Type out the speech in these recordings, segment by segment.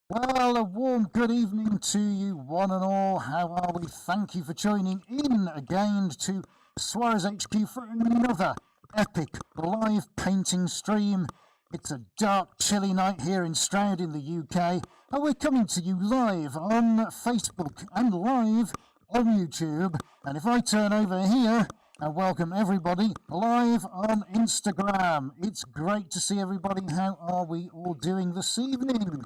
Well, a warm good evening to you, one and all. How are we? Thank you for joining in again to Suarez HQ for another epic live painting stream. It's a dark, chilly night here in Stroud in the UK, and we're coming to you live on Facebook and live on YouTube. And if I turn over here and welcome everybody live on Instagram, it's great to see everybody. How are we all doing this evening?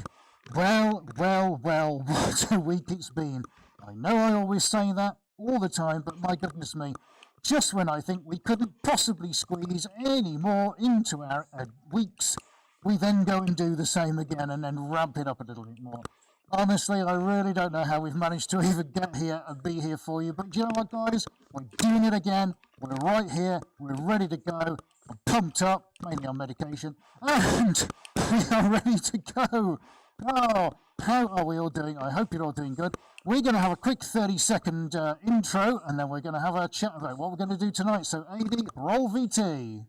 Well, what a week it's been. I know I always say that all the time, but my goodness me, just when I think we couldn't possibly squeeze any more into our weeks, we then go and do the same again and then ramp it up a little bit more. Honestly, I really don't know how we've managed to even get here and be here for you, but you know what, guys? We're doing it again. We're right here. We're ready to go. I'm pumped up, mainly on medication, and we are ready to go. Oh, how are we all doing? I hope you're all doing good. We're going to have a quick 30-second intro, and then we're going to have a chat about what we're going to do tonight. So, AD, roll VT.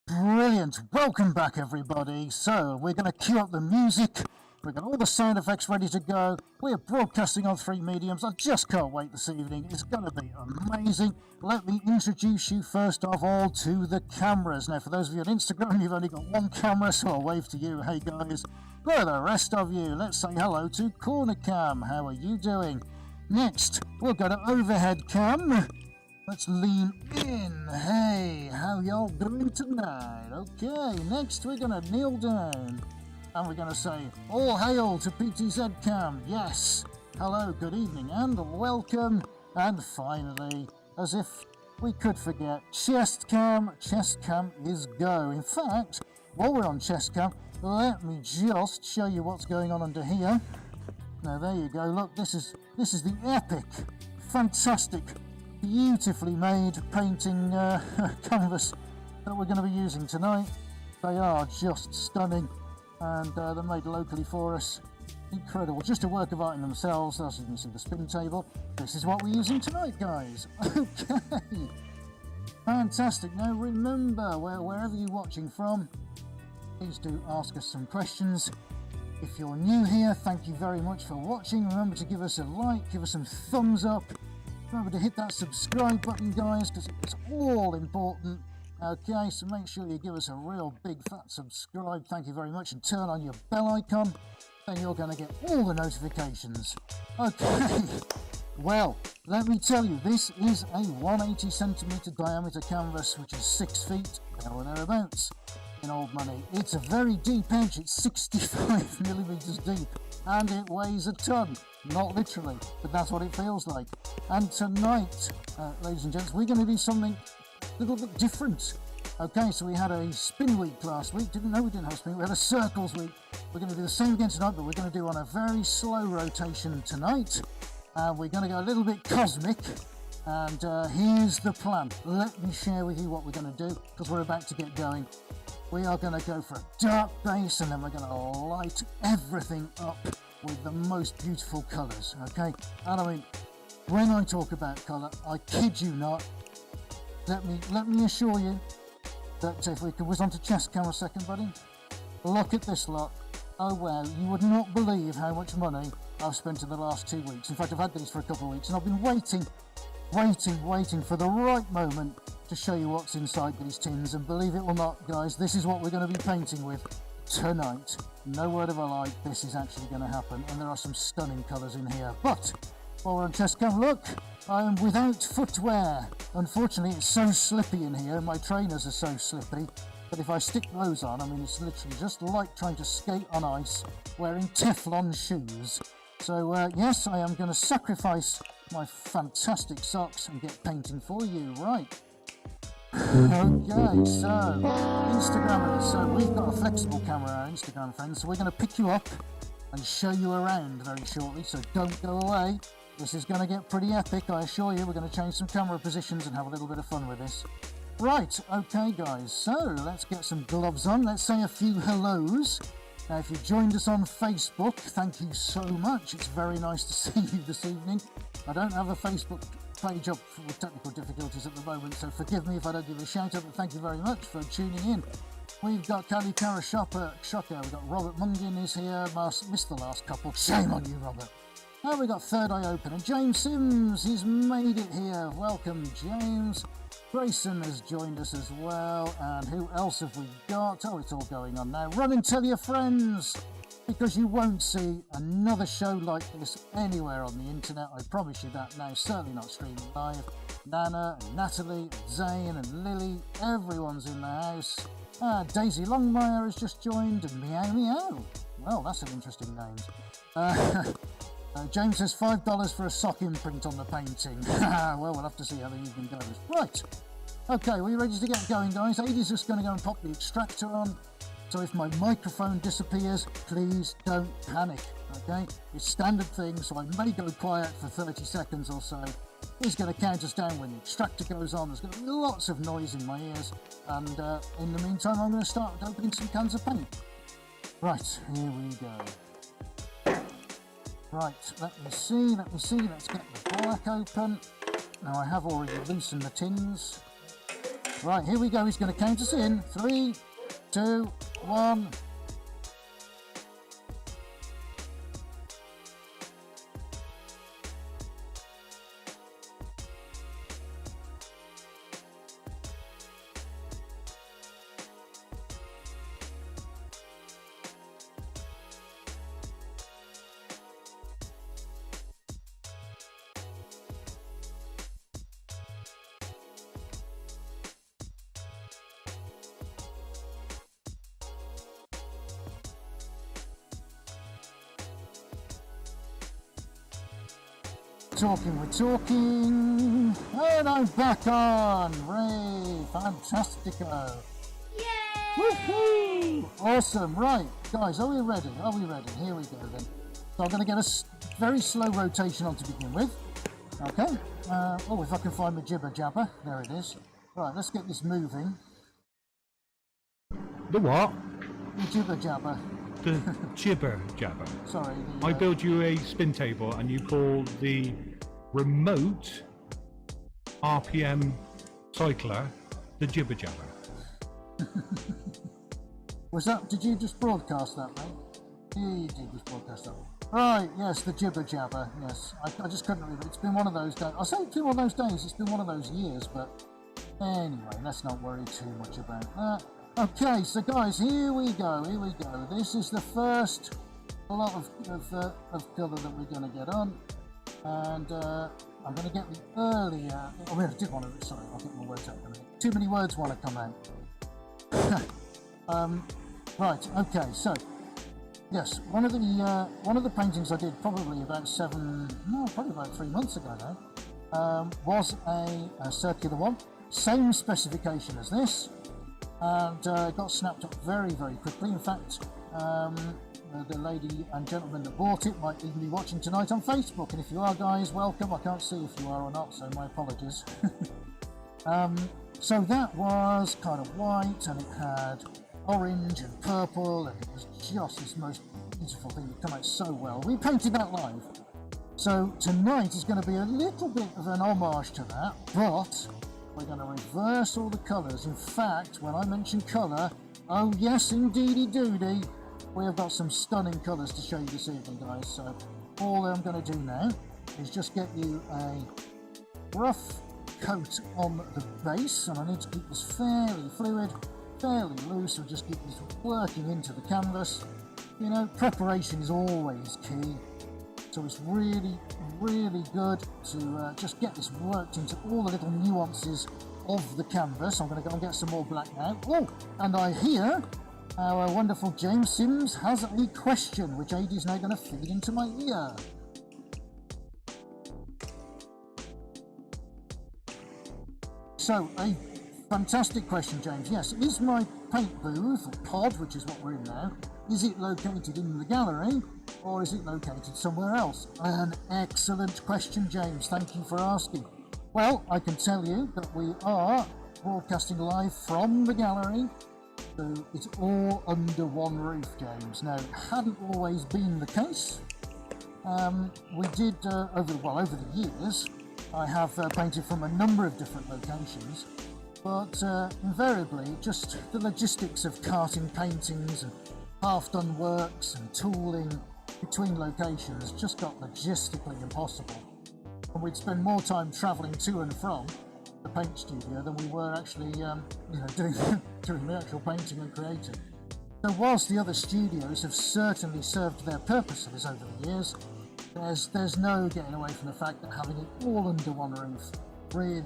Brilliant. Welcome back, everybody. So we're going to cue up the music. We've got all the sound effects ready to go. We're broadcasting on 3 mediums. I just can't wait this evening. It's going to be amazing. Let me introduce you first of all to the cameras. Now, for those of you on Instagram, you've only got one camera, so I'll wave to you. Hey, guys. For the rest of you, let's say hello to Corner Cam. How are you doing? Next, we'll go to Overhead Cam. Let's lean in. Hey, how y'all doing tonight? Okay, next we're going to kneel down. And we're going to say, all hail to PTZ Cam. Yes. Hello, good evening, and welcome. And finally, as if we could forget, Chest Cam. Chest Cam is go. In fact, while we're on Chest Cam, let me just show you what's going on under here. Now, there you go. Look, this is the epic, fantastic, beautifully made painting canvas that we're going to be using tonight. They are just stunning, and they're made locally for us. Incredible, just a work of art in themselves. As you can see, the spin table. This is what we're using tonight, guys. Okay, fantastic. Now remember, wherever you're watching from, please do ask us some questions. If you're new here, thank you very much for watching. Remember to give us a like, give us some thumbs up. Remember to hit that subscribe button, guys, because it's all important. Okay, so make sure you give us a real big fat subscribe. Thank you very much, and turn on your bell icon. Then you're going to get all the notifications. Okay, well, let me tell you, this is a 180 centimeter diameter canvas, which is 6 feet, there or thereabouts, in old money. It's a very deep edge. It's 65 millimeters deep. And it weighs a ton, not literally, but that's what it feels like. And tonight, ladies and gents, we're going to do something a little bit different. Okay, so we had a spin week last week. We didn't have a spin. We had a circles week. We're going to do the same again tonight, but we're going to do on a very slow rotation tonight. We're going to go a little bit cosmic. And here's the plan. Let me share with you what we're going to do, because we're about to get going. We are going to go for a dark base, and then we're going to light everything up with the most beautiful colours, okay? And I mean, when I talk about colour, I kid you not. Let me assure you that if we can whiz onto Chest Cam a second, buddy. Look at this lot. Oh wow, you would not believe how much money I've spent in the last 2 weeks. In fact, I've had these for a couple of weeks, and I've been waiting for the right moment to show you what's inside these tins. And believe it or not, guys, this is what we're going to be painting with tonight. No word of a lie, this is actually going to happen, and there are some stunning colours in here. But while we're on Chest Cam, look, I am without footwear. Unfortunately, it's so slippy in here. My trainers are so slippy that if I stick those on, I mean, it's literally just like trying to skate on ice wearing Teflon shoes. So yes, I am going to sacrifice my fantastic socks and get painting for you. Right, Okay, so Instagrammers, so we've got a flexible camera, our Instagram friends, so we're going to pick you up and show you around very shortly, so don't go away. This is going to get pretty epic, I assure you. We're going to change some camera positions and have a little bit of fun with this. Right, okay guys, so let's get some gloves on. Let's say a few hellos. Now, if you've joined us on Facebook, thank you so much. It's very nice to see you this evening. I don't have a Facebook page up with technical difficulties at the moment, so forgive me if I don't give a shout out, but thank you very much for tuning in. We've got Cali Cara Shocker, we've got Robert Mungin is here, missed the last couple. Shame on you, Robert. Now we've got Third Eye Open, and James Sims, he's made it here. Welcome, James. Grayson has joined us as well, and who else have we got? Oh, it's all going on now. Run and tell your friends, because you won't see another show like this anywhere on the internet, I promise you that now, certainly not streaming live. Nana and Natalie and Zane and Lily, everyone's in the house. Daisy Longmire has just joined, and Meow Meow. Well, that's an interesting name. James says $5 for a sock imprint on the painting. Well, we'll have to see how the evening goes. Right, okay, we ready to get going, guys? Adie's just going to go and pop the extractor on. So if my microphone disappears, please don't panic, okay? It's standard thing, so I may go quiet for 30 seconds or so. He's going to count us down when the extractor goes on. There's going to be lots of noise in my ears. And in the meantime, I'm going to start opening some cans of paint. Right, here we go. Right, let me see, let's get the black open. Now I have already loosened the tins. Right, here we go, he's going to count us in. 3, 2, 1. We're talking, and I'm back on. Ray, fantastico. Yay! Woohoo! Awesome. Right, guys, are we ready? Here we go then. So I'm going to get a very slow rotation on to begin with. Okay. Oh, if I can find my jibber jabber. There it is. Right, let's get this moving. The what? The jibber jabber. The jibber jabber. Sorry. I build you a spin table and you call the remote RPM cycler the jibber jabber. Was that, did you just broadcast that, mate? You did just broadcast that. Right, yes, the jibber jabber, yes. I just couldn't read it. It's been one of those days. I say it's been one of those days, it's been one of those years, but anyway, let's not worry too much about that. Okay, so guys, here we go. This is the first lot of colour that we're going to get on, and I'm going to get the earlier. I mean, I did want to. Sorry, I'll get my words out in a minute. Too many words want to come out. Right. Okay. So, yes, one of the paintings I did probably about 3 months ago now, was a circular one, same specification as this. And got snapped up very, very quickly. In fact, the lady and gentleman that bought it might even be watching tonight on Facebook. And if you are, guys, welcome. I can't see if you are or not, so my apologies. So that was kind of white, and it had orange and purple, and it was just this most beautiful thing that came out so well. We painted that live. So tonight is going to be a little bit of an homage to that, but we're going to reverse all the colours. In fact, when I mention colour, oh yes, indeedy doody, we have got some stunning colours to show you this evening, guys. So all I'm going to do now is just get you a rough coat on the base, and I need to keep this fairly fluid, fairly loose, so just keep this working into the canvas. You know, preparation is always key. So it's really, really good to just get this worked into all the little nuances of the canvas. I'm going to go and get some more black now. Oh, and I hear our wonderful James Sims has a question, which Adie's now going to feed into my ear. So, a Fantastic question, James. Yes, is my paint booth, or pod, which is what we're in now, is it located in the gallery or is it located somewhere else? An excellent question, James. Thank you for asking. Well, I can tell you that we are broadcasting live from the gallery, so it's all under one roof, James. Now, it hadn't always been the case. We did, over the years, I have painted from a number of different locations, but invariably just the logistics of carting paintings and half-done works and tooling between locations just got logistically impossible. And we'd spend more time travelling to and from the paint studio than we were actually doing the actual painting and creating. So whilst the other studios have certainly served their purposes over the years, there's no getting away from the fact that having it all under one roof really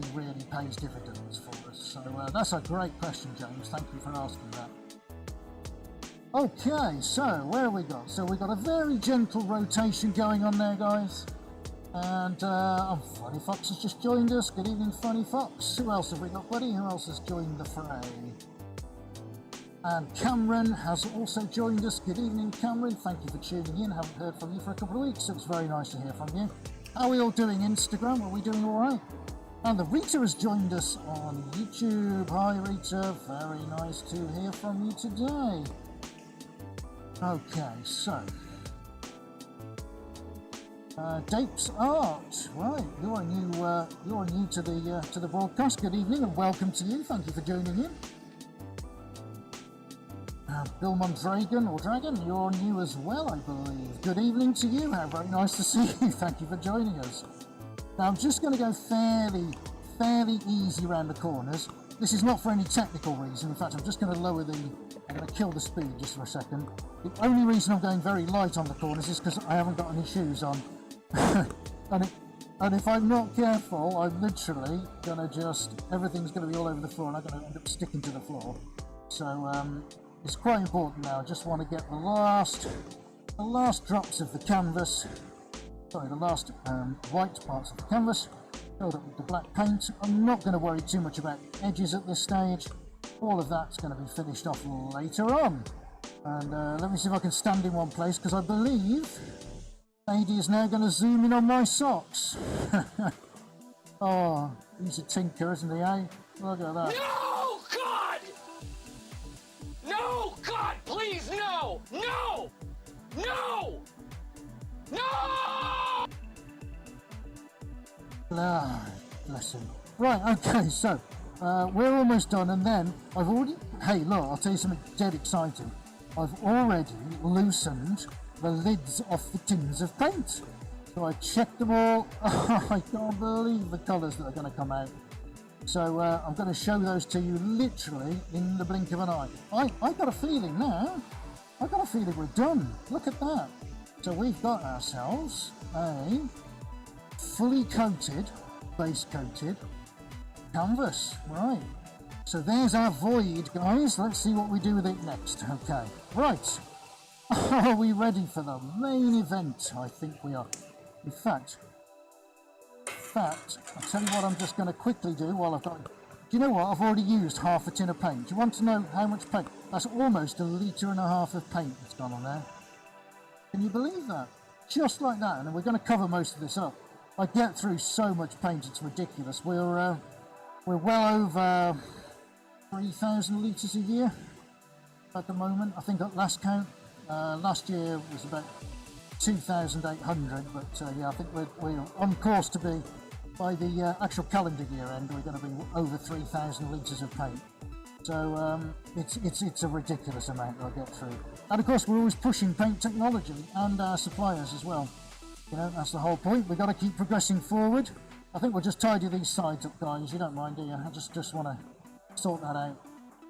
pays dividends for us. So that's a great question, James. Thank you for asking that. Okay, so where have we got? So we've got a very gentle rotation going on there, guys. And Funny Fox has just joined us. Good evening, Funny Fox. Who else have we got, buddy? Who else has joined the fray? And Cameron has also joined us. Good evening, Cameron. Thank you for tuning in. Haven't heard from you for a couple of weeks, so it's very nice to hear from you. How are we all doing, Instagram? Are we doing all right? And the Rita has joined us on YouTube. Hi, Rita. Very nice to hear from you today. Okay, so Dapes Art, right? You're new to the broadcast. Good evening and welcome to you. Thank you for joining in. Bill Mondragon or Dragon, you're new as well, I believe. Good evening to you. How very nice to see you. Thank you for joining us. Now I'm just going to go fairly easy around the corners. This is not for any technical reason. In fact, I'm just going to I'm going to kill the speed just for a second. The only reason I'm going very light on the corners is because I haven't got any shoes on. and if I'm not careful, I'm literally going to everything's going to be all over the floor and I'm going to end up sticking to the floor. So it's quite important now. I just want to get the last drops of the canvas, the last white parts of the canvas filled up with the black paint. I'm not going to worry too much about edges at this stage. All of that's going to be finished off later on. And let me see if I can stand in one place, because I believe AD is now going to zoom in on my socks. Oh, he's a tinker, isn't he, eh? Look at that. No, God! No, God, please, no! No! No! No! Ah, bless him. Right, okay, so we're almost done, and then hey, look, I'll tell you something dead exciting. I've already loosened the lids off the tins of paint. So I checked them all. I can't believe the colours that are going to come out. So I'm going to show those to you literally in the blink of an eye. I got a feeling now. I got a feeling we're done. Look at that. So we've got ourselves a fully coated, base coated canvas. Right. So there's our void, guys. Let's see what we do with it next. Okay. Right. Are we ready for the main event? I think we are. In fact, I'll tell you what I'm just going to quickly do while I've got... Do you know what? I've already used half a tin of paint. Do you want to know how much paint? That's almost 1.5 litres of paint that's gone on there. Can you believe that? Just like that. And we're going to cover most of this up. I get through so much paint, it's ridiculous. We're well over 3,000 litres a year at the moment. I think at last count. Last year was about 2,800, but yeah, I think we're on course to be, by the actual calendar year end, we're going to be over 3,000 litres of paint. So it's a ridiculous amount that I get through. And of course, we're always pushing paint technology and our suppliers as well. You know, that's the whole point. We've got to keep progressing forward. I think we'll just tidy these sides up, guys. You don't mind, do you? I just want to sort that out.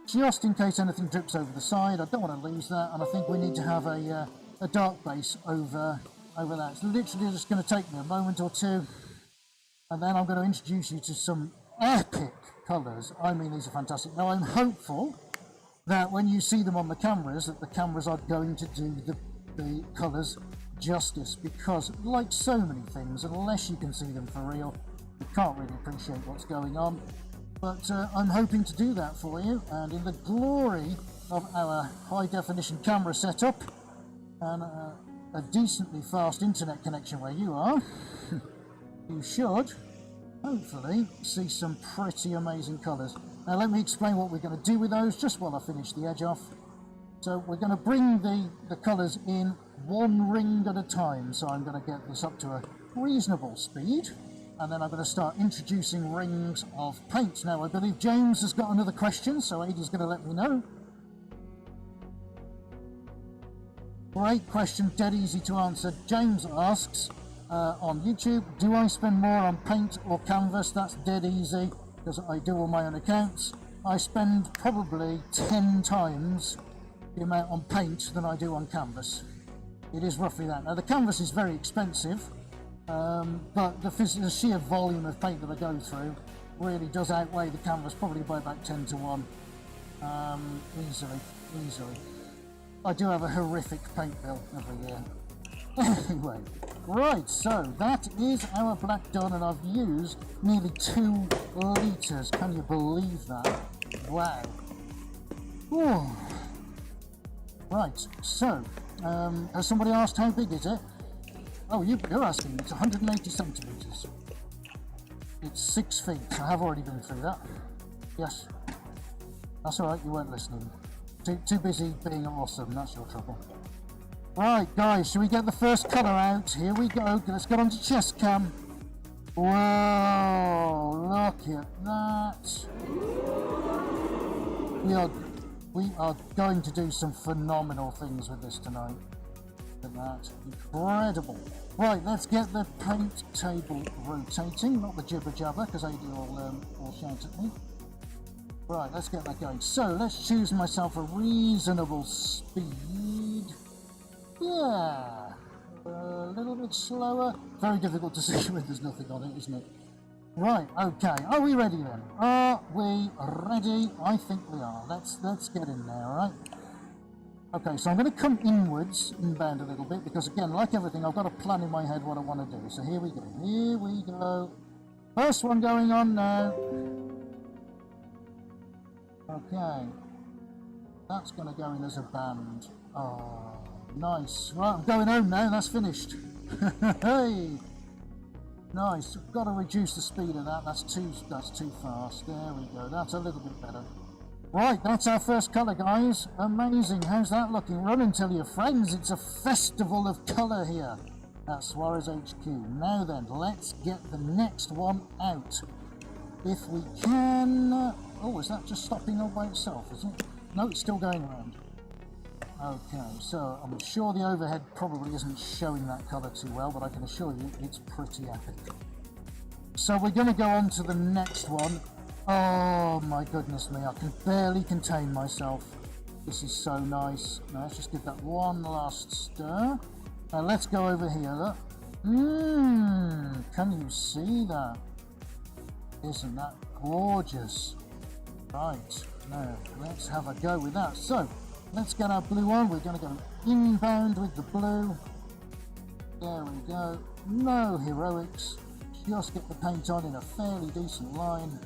Just in case anything drips over the side. I don't want to lose that, and I think we need to have a dark base over that. It's literally just going to take me a moment or two, and then I'm going to introduce you to some epic colours. I mean, these are fantastic. Now, I'm hopeful that when you see them on the cameras, that the cameras are going to do the colours justice, because like so many things, unless you can see them for real, you can't really appreciate what's going on. But I'm hoping to do that for you, and in the glory of our high-definition camera setup and a decently fast internet connection where you are, you should hopefully see some pretty amazing colours. Now let me explain what we're going to do with those just while I finish the edge off. So we're going to bring the colours in one ring at a time, so I'm going to get this up to a reasonable speed, and then I'm going to start introducing rings of paint. Now I believe James has got another question, so Adie's going to let me know. Great question, dead easy to answer. James asks on YouTube, do I spend more on paint or canvas? That's dead easy, because I do all my own accounts. I spend probably 10 times the amount on paint than I do on canvas. It is roughly that. Now the canvas is very expensive, but the sheer volume of paint that I go through really does outweigh the canvas, probably by about 10 to 1. Easily. I do have a horrific paint bill every year. Anyway, right, so that is our black done, and I've used nearly 2 litres. Can you believe that? Wow. Ooh. Right, so, has somebody asked how big is it? Oh, you're asking. It's 180 centimetres. It's 6 feet. I have already been through that. Yes. That's alright, you weren't listening. Too busy being awesome, that's your trouble. Right, guys, shall we get the first colour out? Here we go. Let's get on to chest cam. Whoa, look at that. We are going to do some phenomenal things with this tonight. Look at that. Incredible. Right, let's get the paint table rotating, not the jibber jabber, because AD will shout at me. Right, let's get that going. So, let's choose myself a reasonable speed. Yeah, a little bit slower. Very difficult to see when there's nothing on it, isn't it? Right, okay. Are we ready then? Are we ready? I think we are. Let's get in there, all right? Okay, so I'm going to come inbound a little bit, because again, like everything, I've got a plan in my head what I want to do. So here we go. Here we go. First one going on now. Okay. That's going to go in as a band. Oh. Nice. Right, I'm going home now. That's finished. Hey, nice. I've got to reduce the speed of that. That's too fast. There we go. That's a little bit better. Right, that's our first colour, guys. Amazing. How's that looking? Run and tell your friends. It's a festival of colour here at Suarez HQ. Now then, let's get the next one out. If we can. Oh, is that just stopping all by itself? Is it? No, it's still going around. Okay, so I'm sure the overhead probably isn't showing that colour too well, but I can assure you it's pretty epic. So we're going to go on to the next one. Oh my goodness me, I can barely contain myself. This is so nice. Now let's just give that one last stir. Now let's go over here, look. Can you see that? Isn't that gorgeous? Right, now let's have a go with that. So, let's get our blue on. We're going to go inbound with the blue. There we go. No heroics. Just get the paint on in a fairly decent line,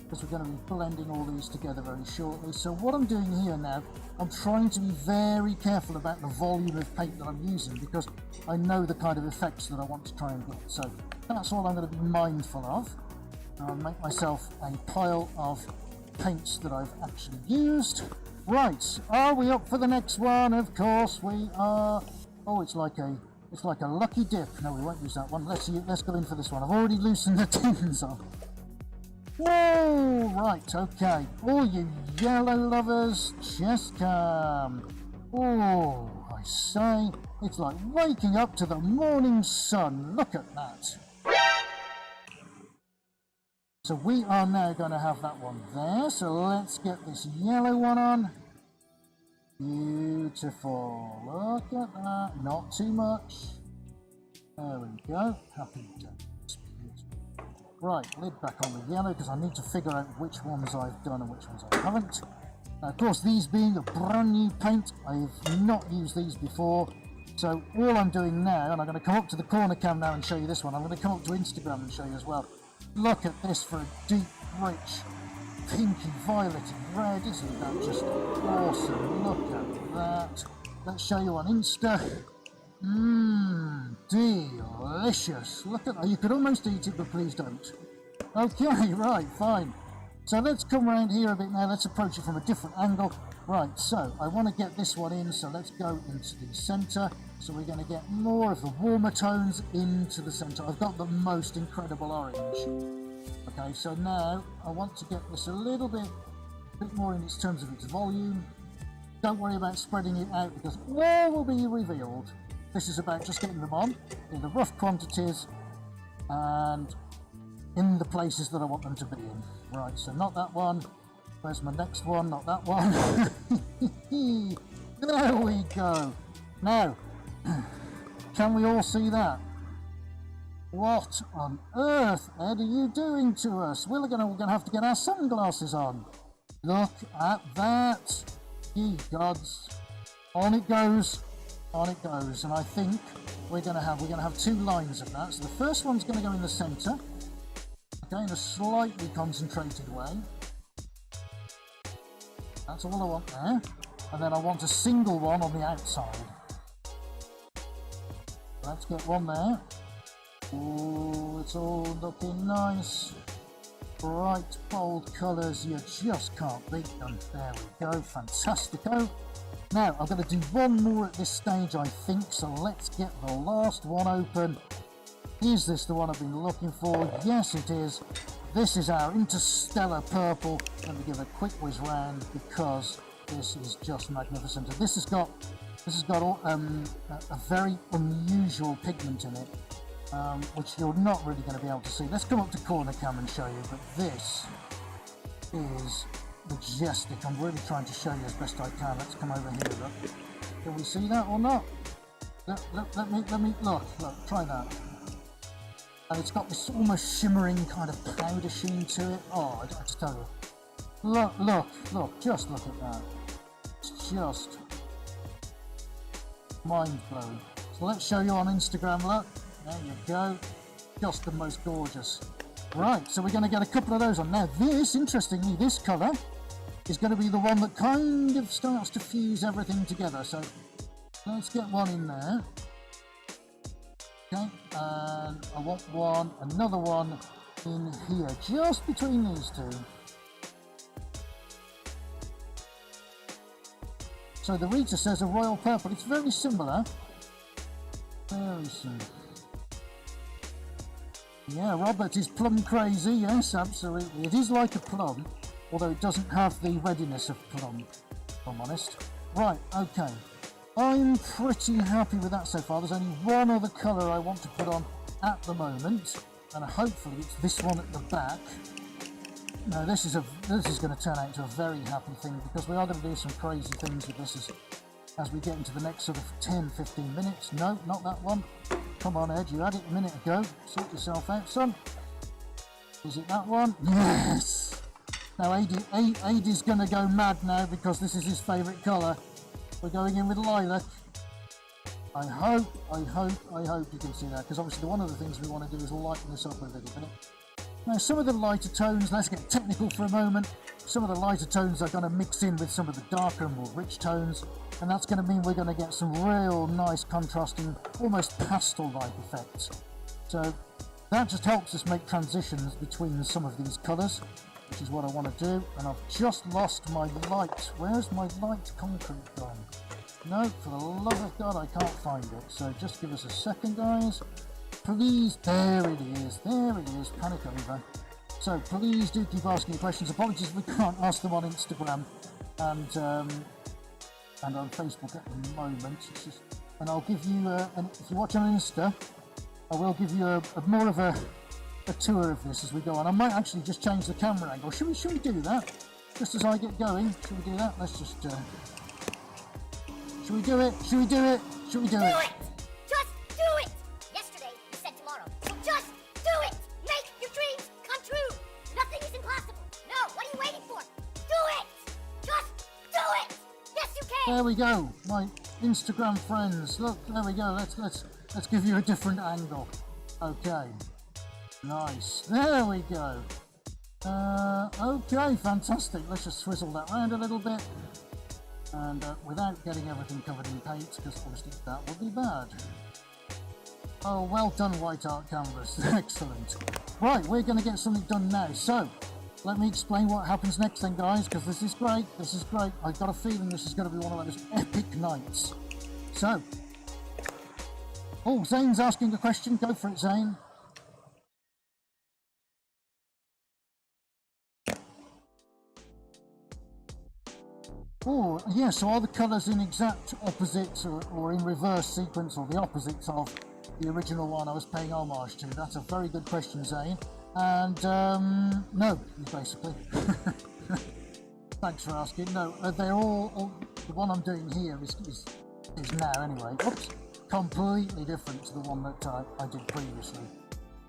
because we're going to be blending all these together very shortly. So what I'm doing here now, I'm trying to be very careful about the volume of paint that I'm using, because I know the kind of effects that I want to try and get. So that's all I'm going to be mindful of. I'll make myself a pile of paints that I've actually used. Right, are we up for the next one? Of course we are. Oh, it's like a lucky dip. No, we won't use that one. Let's go in for this one. I've already loosened the tins off. Whoa! Right, okay. All you yellow lovers, just come. Oh, I say, it's like waking up to the morning sun. Look at that. So we are now going to have that one there. So let's get this yellow one on. Beautiful. Look at that. Not too much. There we go. Happy days. Right, lid back on the yellow, because I need to figure out which ones I've done and which ones I haven't. Now, of course, these being a brand new paint, I have not used these before. So all I'm doing now, and I'm going to come up to the corner cam now and show you this one. I'm going to come up to Instagram and show you as well. Look at this for a deep rich pinky violety red. Isn't that just awesome? Look at that. Let's show you on Insta. Mmm, delicious. Look at that. You could almost eat it, but please don't. Okay, right, fine. So let's come around here a bit now. Let's approach it from a different angle. Right, so I want to get this one in, so let's go into the center. So we're going to get more of the warmer tones into the center. I've got the most incredible orange. Okay, so now I want to get this a little bit more in terms of its volume. Don't worry about spreading it out because all will be revealed. This is about just getting them on in the rough quantities and in the places that I want them to be in. Right, so not that one. Where's my next one? Not that one. There we go. Now, can we all see that? What on earth, Ed, are you doing to us? We're gonna have to get our sunglasses on. Look at that. Ye gods. On it goes. On it goes. And I think we're gonna have two lines of that. So the first one's gonna go in the center. Okay, in a slightly concentrated way. That's all I want there. And then I want a single one on the outside. Let's get one there. Oh, it's all looking nice. Bright, bold colours, you just can't beat them. There we go, fantastico. Now, I'm going to do one more at this stage, I think, so let's get the last one open. Is this the one I've been looking for? Yes, it is. This is our interstellar purple. Let me give a quick whiz round because this is just magnificent. And this has got a very unusual pigment in it, which you're not really going to be able to see. Let's come up to corner cam and show you, but this is majestic. I'm really trying to show you as best I can. Let's come over here, look. Can we see that or not? Let me look, try that. And it's got this almost shimmering kind of powder sheen to it. Oh, I just tell you. Look, just look at that. It's just mind-blowing. So let's show you on Instagram, look. There you go. Just the most gorgeous. Right, so we're going to get a couple of those on. Now this, interestingly, this colour is going to be the one that kind of starts to fuse everything together. So let's get one in there. Okay, and I want another one in here, just between these two. So the Rita says a royal purple. It's very similar. Very similar. Yeah, Robert is plum crazy. Yes, absolutely. It is like a plum, although it doesn't have the readiness of plum, if I'm honest. Right, okay. I'm pretty happy with that so far. There's only one other colour I want to put on at the moment, and hopefully it's this one at the back. No, this is going to turn out into a very happy thing because we are going to do some crazy things with this as we get into the next sort of 10-15 minutes. No, not that one. Come on, Ed, you had it a minute ago. Sort yourself out, son. Is it that one? Yes! Now, Ady's going to go mad now because this is his favourite colour. We're going in with lilac. I hope you can see that, because obviously one of the things we want to do is lighten this up a little bit. Now some of the lighter tones, let's get technical for a moment, some of the lighter tones are going to mix in with some of the darker and more rich tones, and that's going to mean we're going to get some real nice contrasting, almost pastel-like effects. So that just helps us make transitions between some of these colours, which is what I want to do. And I've just lost my light. Where's my light concrete gone? No, for the love of God, I can't find it. So just give us a second, guys. Please, there it is, panic over. So please do keep asking your questions. Apologies if we can't ask them on Instagram and on Facebook at the moment. It's just, and I'll give you, if you watch on Insta, I will give you more of a tour of this as we go on. I might actually just change the camera angle. Should we do that? Just as I get going, should we do that? Let's just, should we do it? Should we do it? Should we do it? Do it! Just do it! Yesterday, you said tomorrow. So just do it! Make your dreams come true! Nothing is impossible! No, what are you waiting for? Do it! Just do it! Yes, you can! There we go, my Instagram friends. Look, there we go. Let's give you a different angle. Okay. Nice. There we go. Okay, fantastic. Let's just swizzle that around a little bit. And without getting everything covered in paint, because obviously that would be bad. Oh, well done, White Art Canvas. Excellent. Right, we're going to get something done now. So, let me explain what happens next then, guys, because this is great. This is great. I've got a feeling this is going to be one of those epic nights. So, oh, Zane's asking a question. Go for it, Zane. Oh, yeah, so are the colours in exact opposites or in reverse sequence or the opposites of the original one I was paying homage to? That's a very good question, Zane. And, no, basically. Thanks for asking. No, they're all the one I'm doing here is now anyway. Oops, completely different to the one that I did previously.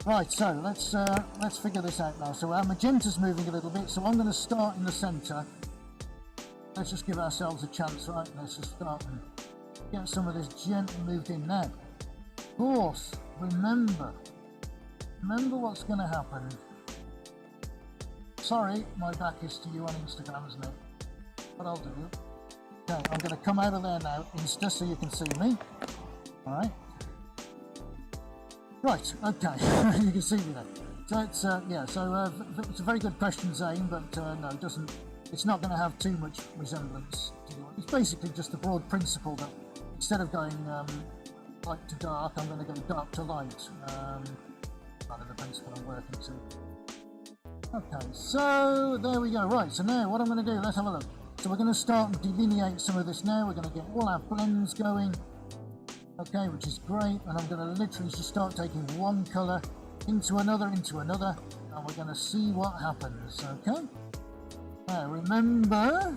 Right, so let's figure this out now. So our magenta's moving a little bit, so I'm going to start in the centre. Let's just give ourselves a chance, right? Let's just start and get some of this gently moved in now. Of course, remember what's going to happen. Sorry, my back is to you on Instagram, isn't it? But I'll do it. Okay, I'm going to come out of there now, Insta, so you can see me. Alright. Right, okay, you can see me there. So it's, yeah, so it's a very good question, Zane, but no, it doesn't. It's not going to have too much resemblance to you. It's basically just a broad principle that instead of going light to dark, I'm going to go dark to light. Kind of the principle I'm working to. Okay, so there we go. Right, so now what I'm going to do, let's have a look. So we're going to start and delineate some of this now. We're going to get all our blends going. Okay, which is great. And I'm going to literally just start taking one colour into another, and we're going to see what happens. Okay. Now remember,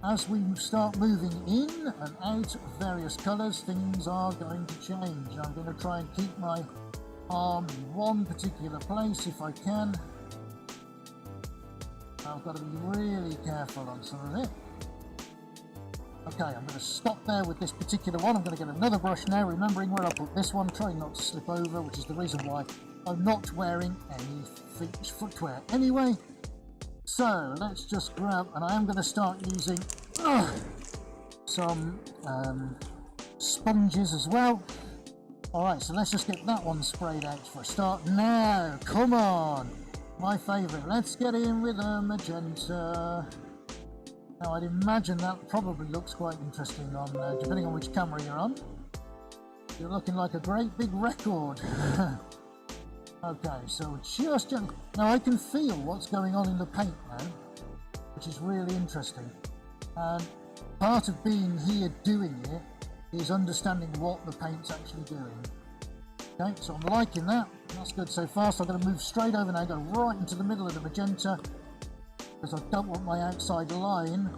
as we start moving in and out of various colours, things are going to change. I'm going to try and keep my arm in one particular place if I can. I've got to be really careful on some of it. Okay, I'm going to stop there with this particular one. I'm going to get another brush now, remembering where I put this one, trying not to slip over, which is the reason why I'm not wearing any footwear anyway. So let's just grab, and I am going to start using some sponges as well. Alright, so let's just get that one sprayed out for a start. Now, come on, my favourite, let's get in with a magenta. Now I'd imagine that probably looks quite interesting on, depending on which camera you're on. You're looking like a great big record. Okay, so just gently. Now I can feel what's going on in the paint now, which is really interesting. And part of being here doing it is understanding what the paint's actually doing. Okay, so I'm liking that. That's good so far. So I'm going to move straight over now, go right into the middle of the magenta, because I don't want my outside line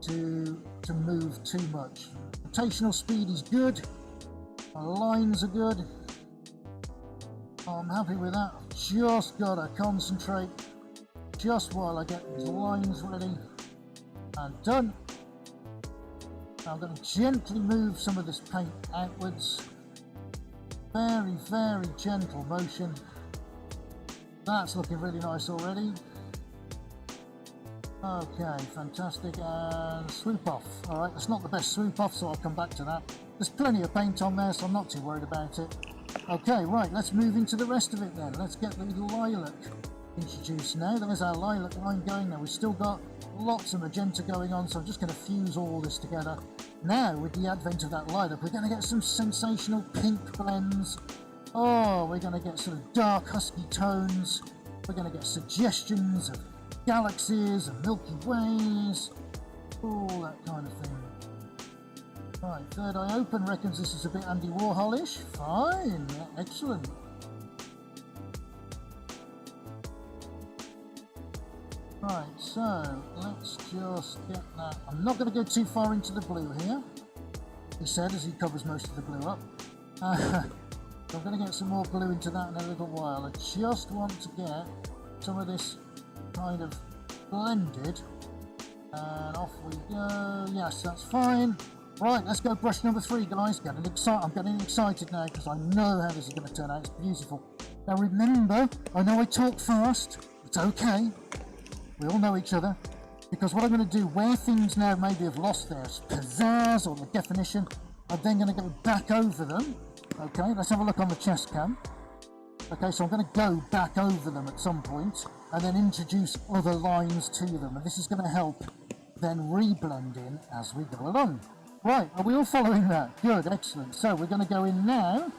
to move too much. Rotational speed is good. My lines are good. I'm happy with that. I've just got to concentrate just while I get these lines ready and done. Now I'm going to gently move some of this paint outwards. Very, very gentle motion. That's looking really nice already. Okay, fantastic, and swoop off. Alright, that's not the best swoop off, so I'll come back to that. There's plenty of paint on there, so I'm not too worried about it. Okay, right, let's move into the rest of it then. Let's get the lilac introduced now. There's our lilac line going now. We've still got lots of magenta going on, so I'm just going to fuse all this together. Now, with the advent of that lilac, we're going to get some sensational pink blends. Oh, we're going to get sort of dark, husky tones. We're going to get suggestions of galaxies and Milky Ways, all that kind of thing. Right, third eye open reckons this is a bit Andy Warhol-ish. Fine, excellent. Right, so let's just get that. I'm not going to go too far into the blue here, he said as he covers most of the blue up. So I'm going to get some more blue into that in a little while. I just want to get some of this kind of blended, and off we go. Yes, that's fine. Right, let's go brush number 3, guys. I'm getting excited now because I know how this is going to turn out. It's beautiful. Now remember, I know I talk fast, it's okay, we all know each other, because what I'm going to do, where things now maybe have lost their pizzazz or their definition, I'm then going to go back over them. Okay, let's have a look on the chest cam. Okay, so I'm going to go back over them at some point and then introduce other lines to them, and this is going to help then reblend in as we go along. Right, are we all following that? Good, excellent. So we're going to go in now,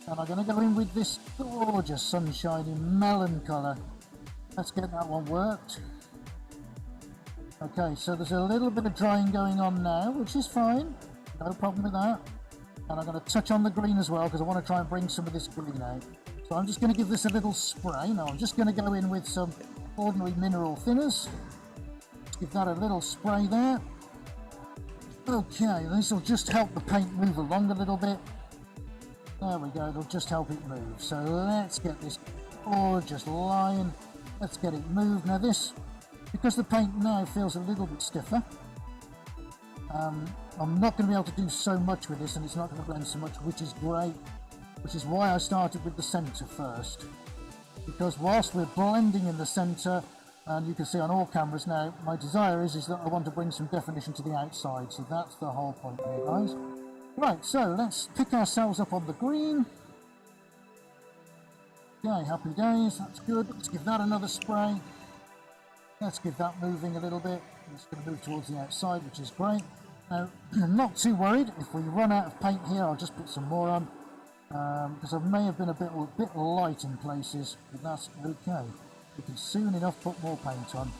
and I'm going to go in with this gorgeous sunshiny melon colour. Let's get that one worked. Okay, so there's a little bit of drying going on now, which is fine, no problem with that. And I'm going to touch on the green as well, because I want to try and bring some of this green out. So I'm just going to give this a little spray. Now I'm just going to go in with some ordinary mineral thinners. Give that a little spray there. Okay, this will just help the paint move along a little bit. There we go, it'll just help it move. So let's get this gorgeous line. Let's get it moved. Now this, because the paint now feels a little bit stiffer, I'm not going to be able to do so much with this, and it's not going to blend so much, which is great. Which is why I started with the centre first. Because whilst we're blending in the centre, and you can see on all cameras now, my desire is that I want to bring some definition to the outside. So that's the whole point here, guys. Right, so let's pick ourselves up on the green. Okay, happy days, that's good. Let's give that another spray. Let's give that moving a little bit. It's going to move towards the outside, which is great. Now, I'm not too worried. If we run out of paint here, I'll just put some more on. Because I may have been a bit light in places, but that's okay. We can soon enough put more paint on.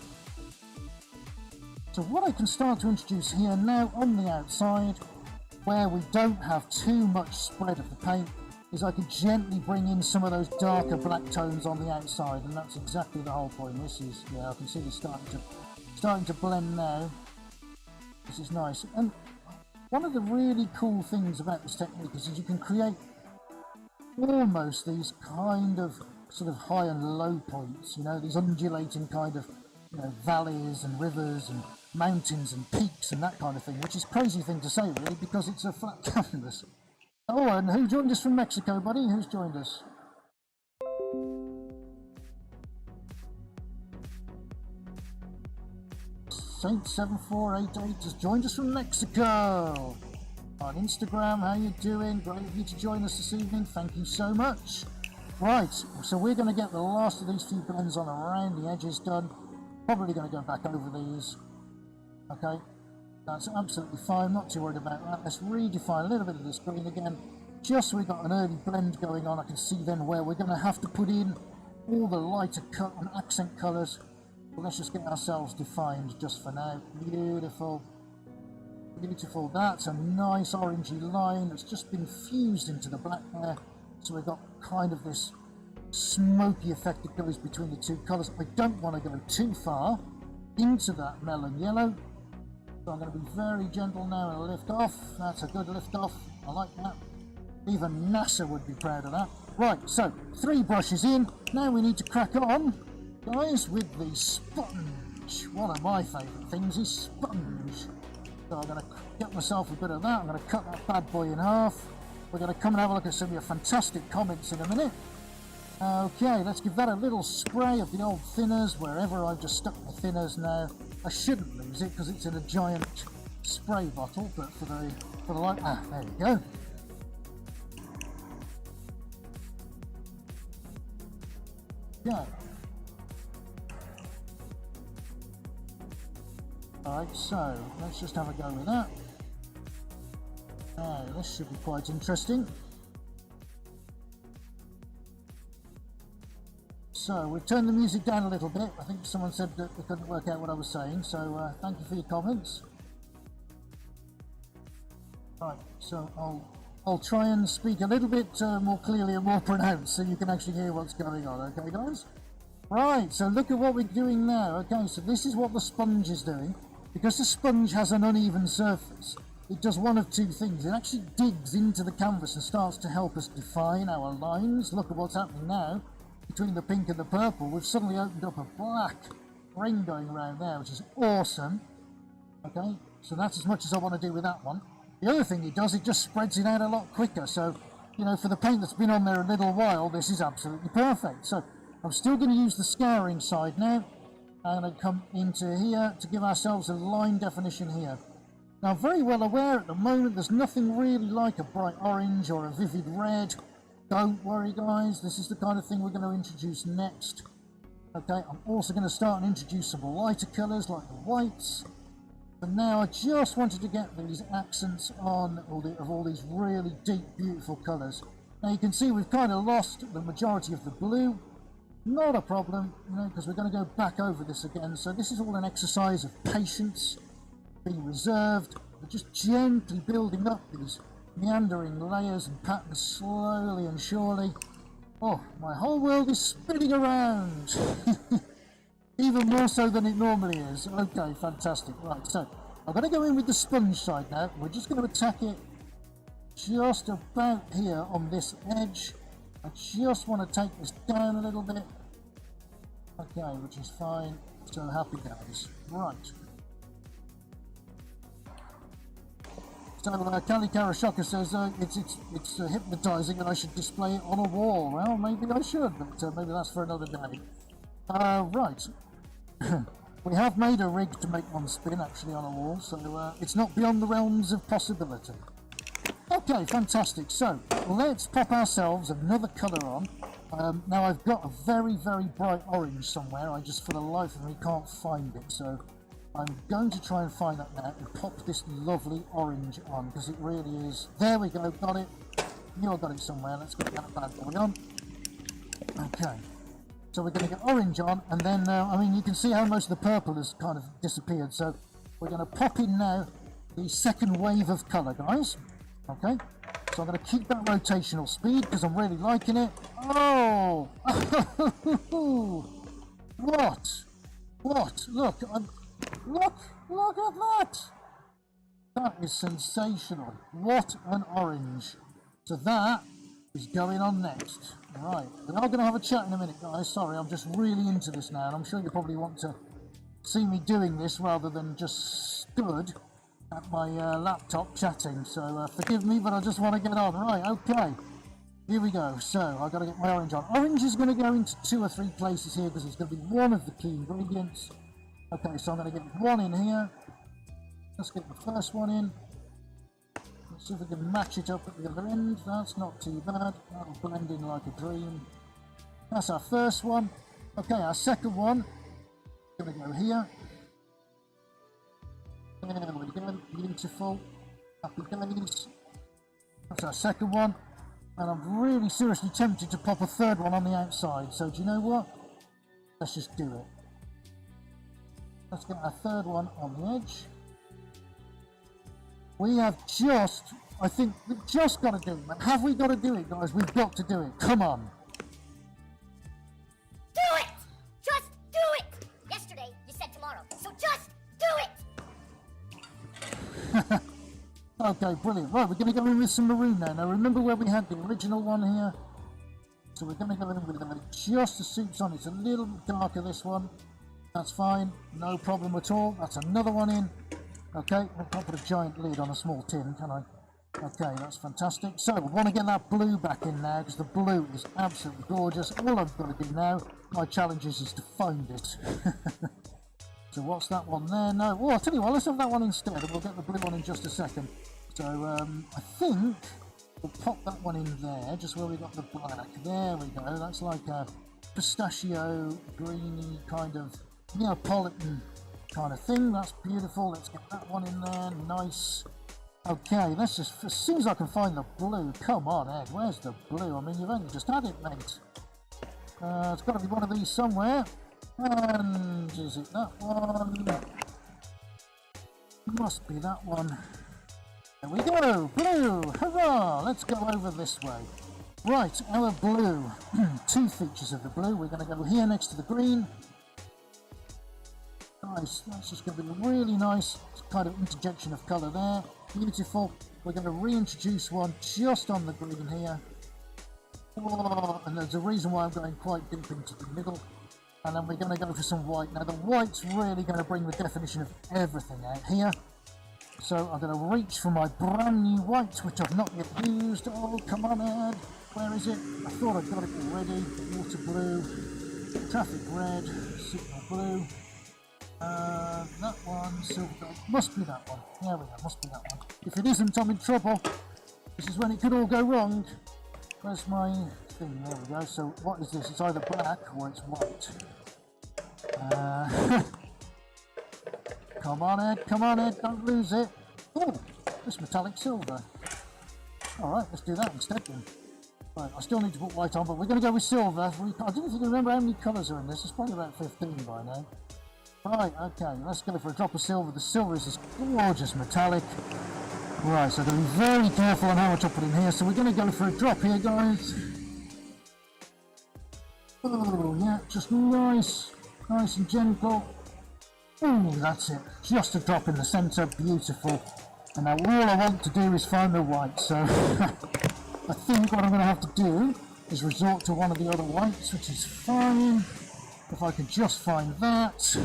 So what I can start to introduce here now on the outside, where we don't have too much spread of the paint, is I can gently bring in some of those darker black tones on the outside, and that's exactly the whole point. This is, yeah, I can see this starting to blend now. This is nice. And one of the really cool things about this technique is you can create almost these kind of sort of high and low points, you know, these undulating kind of, you know, valleys and rivers and mountains and peaks and that kind of thing, which is a crazy thing to say really, because it's a flat canvas. Oh, and who joined us from Mexico, buddy? Who's joined us? Saint7488 has joined us from Mexico. On Instagram, how you doing? Great of you to join us this evening. Thank you so much. Right, so we're going to get the last of these few blends on around the edges done. Probably going to go back over these. Okay, that's absolutely fine. Not too worried about that. Let's redefine a little bit of this green again. Just so we got an early blend going on. I can see then where we're going to have to put in all the lighter cut and accent colours. But let's just get ourselves defined just for now. Beautiful. Beautiful, that's a nice orangey line that's just been fused into the black there, so we've got kind of this smoky effect that goes between the two colours. I don't want to go too far into that melon yellow, so I'm going to be very gentle now and lift off. That's a good lift off, I like that. Even NASA would be proud of that. Right, so 3 brushes in, now we need to crack on, guys, with the sponge. One of my favourite things is sponge. So I'm going to get myself a bit of that. I'm going to cut that bad boy in half. We're going to come and have a look at some of your fantastic comments in a minute. Okay, let's give that a little spray of the old thinners wherever I've just stuck my thinners now. I shouldn't lose it because it's in a giant spray bottle, but for the light, there you go. Yeah. Alright, so let's just have a go with that. This should be quite interesting. So we've turned the music down a little bit. I think someone said that they couldn't work out what I was saying, so thank you for your comments. Right, so I'll try and speak a little bit more clearly and more pronounced so you can actually hear what's going on, okay guys? Right, so look at what we're doing now. Okay, so this is what the sponge is doing. Because the sponge has an uneven surface, it does one of two things. It actually digs into the canvas and starts to help us define our lines. Look at what's happening now. Between the pink and the purple, we've suddenly opened up a black ring going around there, which is awesome. Okay, so that's as much as I want to do with that one. The other thing it does, it just spreads it out a lot quicker. So you know, for the paint that's been on there a little while, this is absolutely perfect. So I'm still going to use the scouring side now. I'm going to come into here to give ourselves a line definition here. Now, I'm very well aware at the moment there's nothing really like a bright orange or a vivid red. Don't worry, guys. This is the kind of thing we're going to introduce next. Okay, I'm also going to start and introduce some lighter colours like the whites. But now I just wanted to get these accents on of all these really deep, beautiful colours. Now you can see we've kind of lost the majority of the blue. Not a problem, you know, because we're going to go back over this again. So this is all an exercise of patience, being reserved. We're just gently building up these meandering layers and patterns slowly and surely. Oh, my whole world is spinning around. Even more so than it normally is. Okay, fantastic. Right, so I'm going to go in with the sponge side now. We're just going to attack it just about here on this edge. I just want to take this down a little bit. Okay, which is fine. So happy days. Right. So Kali Karashaka says it's hypnotising and I should display it on a wall. Well, maybe I should, but maybe that's for another day. Right. We have made a rig to make one spin actually on a wall, so it's not beyond the realms of possibility. Okay, fantastic. So let's pop ourselves another colour on. Now I've got a very, very bright orange somewhere. I just for the life of me can't find it, so I'm going to try and find that now and pop this lovely orange on, because it really is. There we go, got it. Knew I got it somewhere. Let's get that bad boy on. Okay. So we're going to get orange on, and then, I mean, you can see how most of the purple has kind of disappeared. So we're going to pop in now the second wave of colour, guys. Okay. So I'm going to keep that rotational speed because I'm really liking it. Oh! What? What? Look, look at that! That is sensational. What an orange. So that is going on next. Right, we are going to have a chat in a minute, guys. Sorry, I'm just really into this now, and I'm sure you probably want to see me doing this rather than just stood at my laptop chatting. So forgive me, but I just want to get on. Right, okay. Here we go. So I've got to get my orange on. Orange is going to go into 2 or 3 places here because it's going to be one of the key ingredients. Okay, so I'm going to get one in here. Let's get the first one in. Let's see if we can match it up at the other end. That's not too bad. That'll blend in like a dream. That's our first one. Okay, our second one. Going to go here. There we go. Beautiful. Happy days. That's our second one. And I'm really seriously tempted to pop a third one on the outside. So do you know what? Let's just do it. Let's get our third one on the edge. We have just, I think, we've just got to do it. Have we got to do it, guys? We've got to do it. Come on. Do it! Just do it! Yesterday, you said tomorrow, so just do it! Okay, brilliant. Right, we're going to go in with some maroon now. Now, remember where we had the original one here? So we're going to go in with just the suits on. It's a little darker, this one. That's fine. No problem at all. That's another one in. Okay, I can't put a giant lid on a small tin, can I? Okay, that's fantastic. So, we want to get that blue back in now, because the blue is absolutely gorgeous. All I've got to do now, my challenge is to find it. So, what's that one there? No, oh, I'll tell you what, let's have that one instead, and we'll get the blue one in just a second. So, I think we'll pop that one in there, just where we got the black. There we go. That's like a pistachio, greeny kind of Neapolitan kind of thing. That's beautiful. Let's get that one in there. Nice. Okay, let's just, as soon as I can find the blue. Come on, Ed, where's the blue? I mean, you've only just had it, mate. It's got to be one of these somewhere. And is it that one? Must be that one. There we go. Blue. Hurrah. Let's go over this way. Right, our blue. 2 features of the blue. We're going to go here next to the green. Nice, that's just going to be a really nice kind of interjection of colour there. Beautiful. We're going to reintroduce one just on the green here. Oh, and there's a reason why I'm going quite deep into the middle. And then we're going to go for some white. Now the white's really going to bring the definition of everything out here. So I'm going to reach for my brand new white, which I've not yet used. Oh, come on, Ed. Where is it? I thought I'd got it already. Water blue, traffic red, signal blue. That one, silver gold. Must be that one. There we go, must be that one. If it isn't, I'm in trouble. This is when it could all go wrong. Where's my thing? There we go. So what is this? It's either black or it's white. Come on, Ed, don't lose it. Oh, this metallic silver. Alright, let's do that instead then. Right, I still need to put white on, but we're going to go with silver. I don't know if you can remember how many colours are in this. It's probably about 15 by now. Right, okay, let's go for a drop of silver. The silver is this gorgeous metallic. Right, so I'm going to be very careful on how much I put in here. So we're going to go for a drop here, guys. Oh, yeah, just nice and gentle. Oh, that's it. Just a drop in the centre, beautiful. And now all I want to do is find the white, so I think what I'm going to have to do is resort to one of the other whites, which is fine. If I could just find that.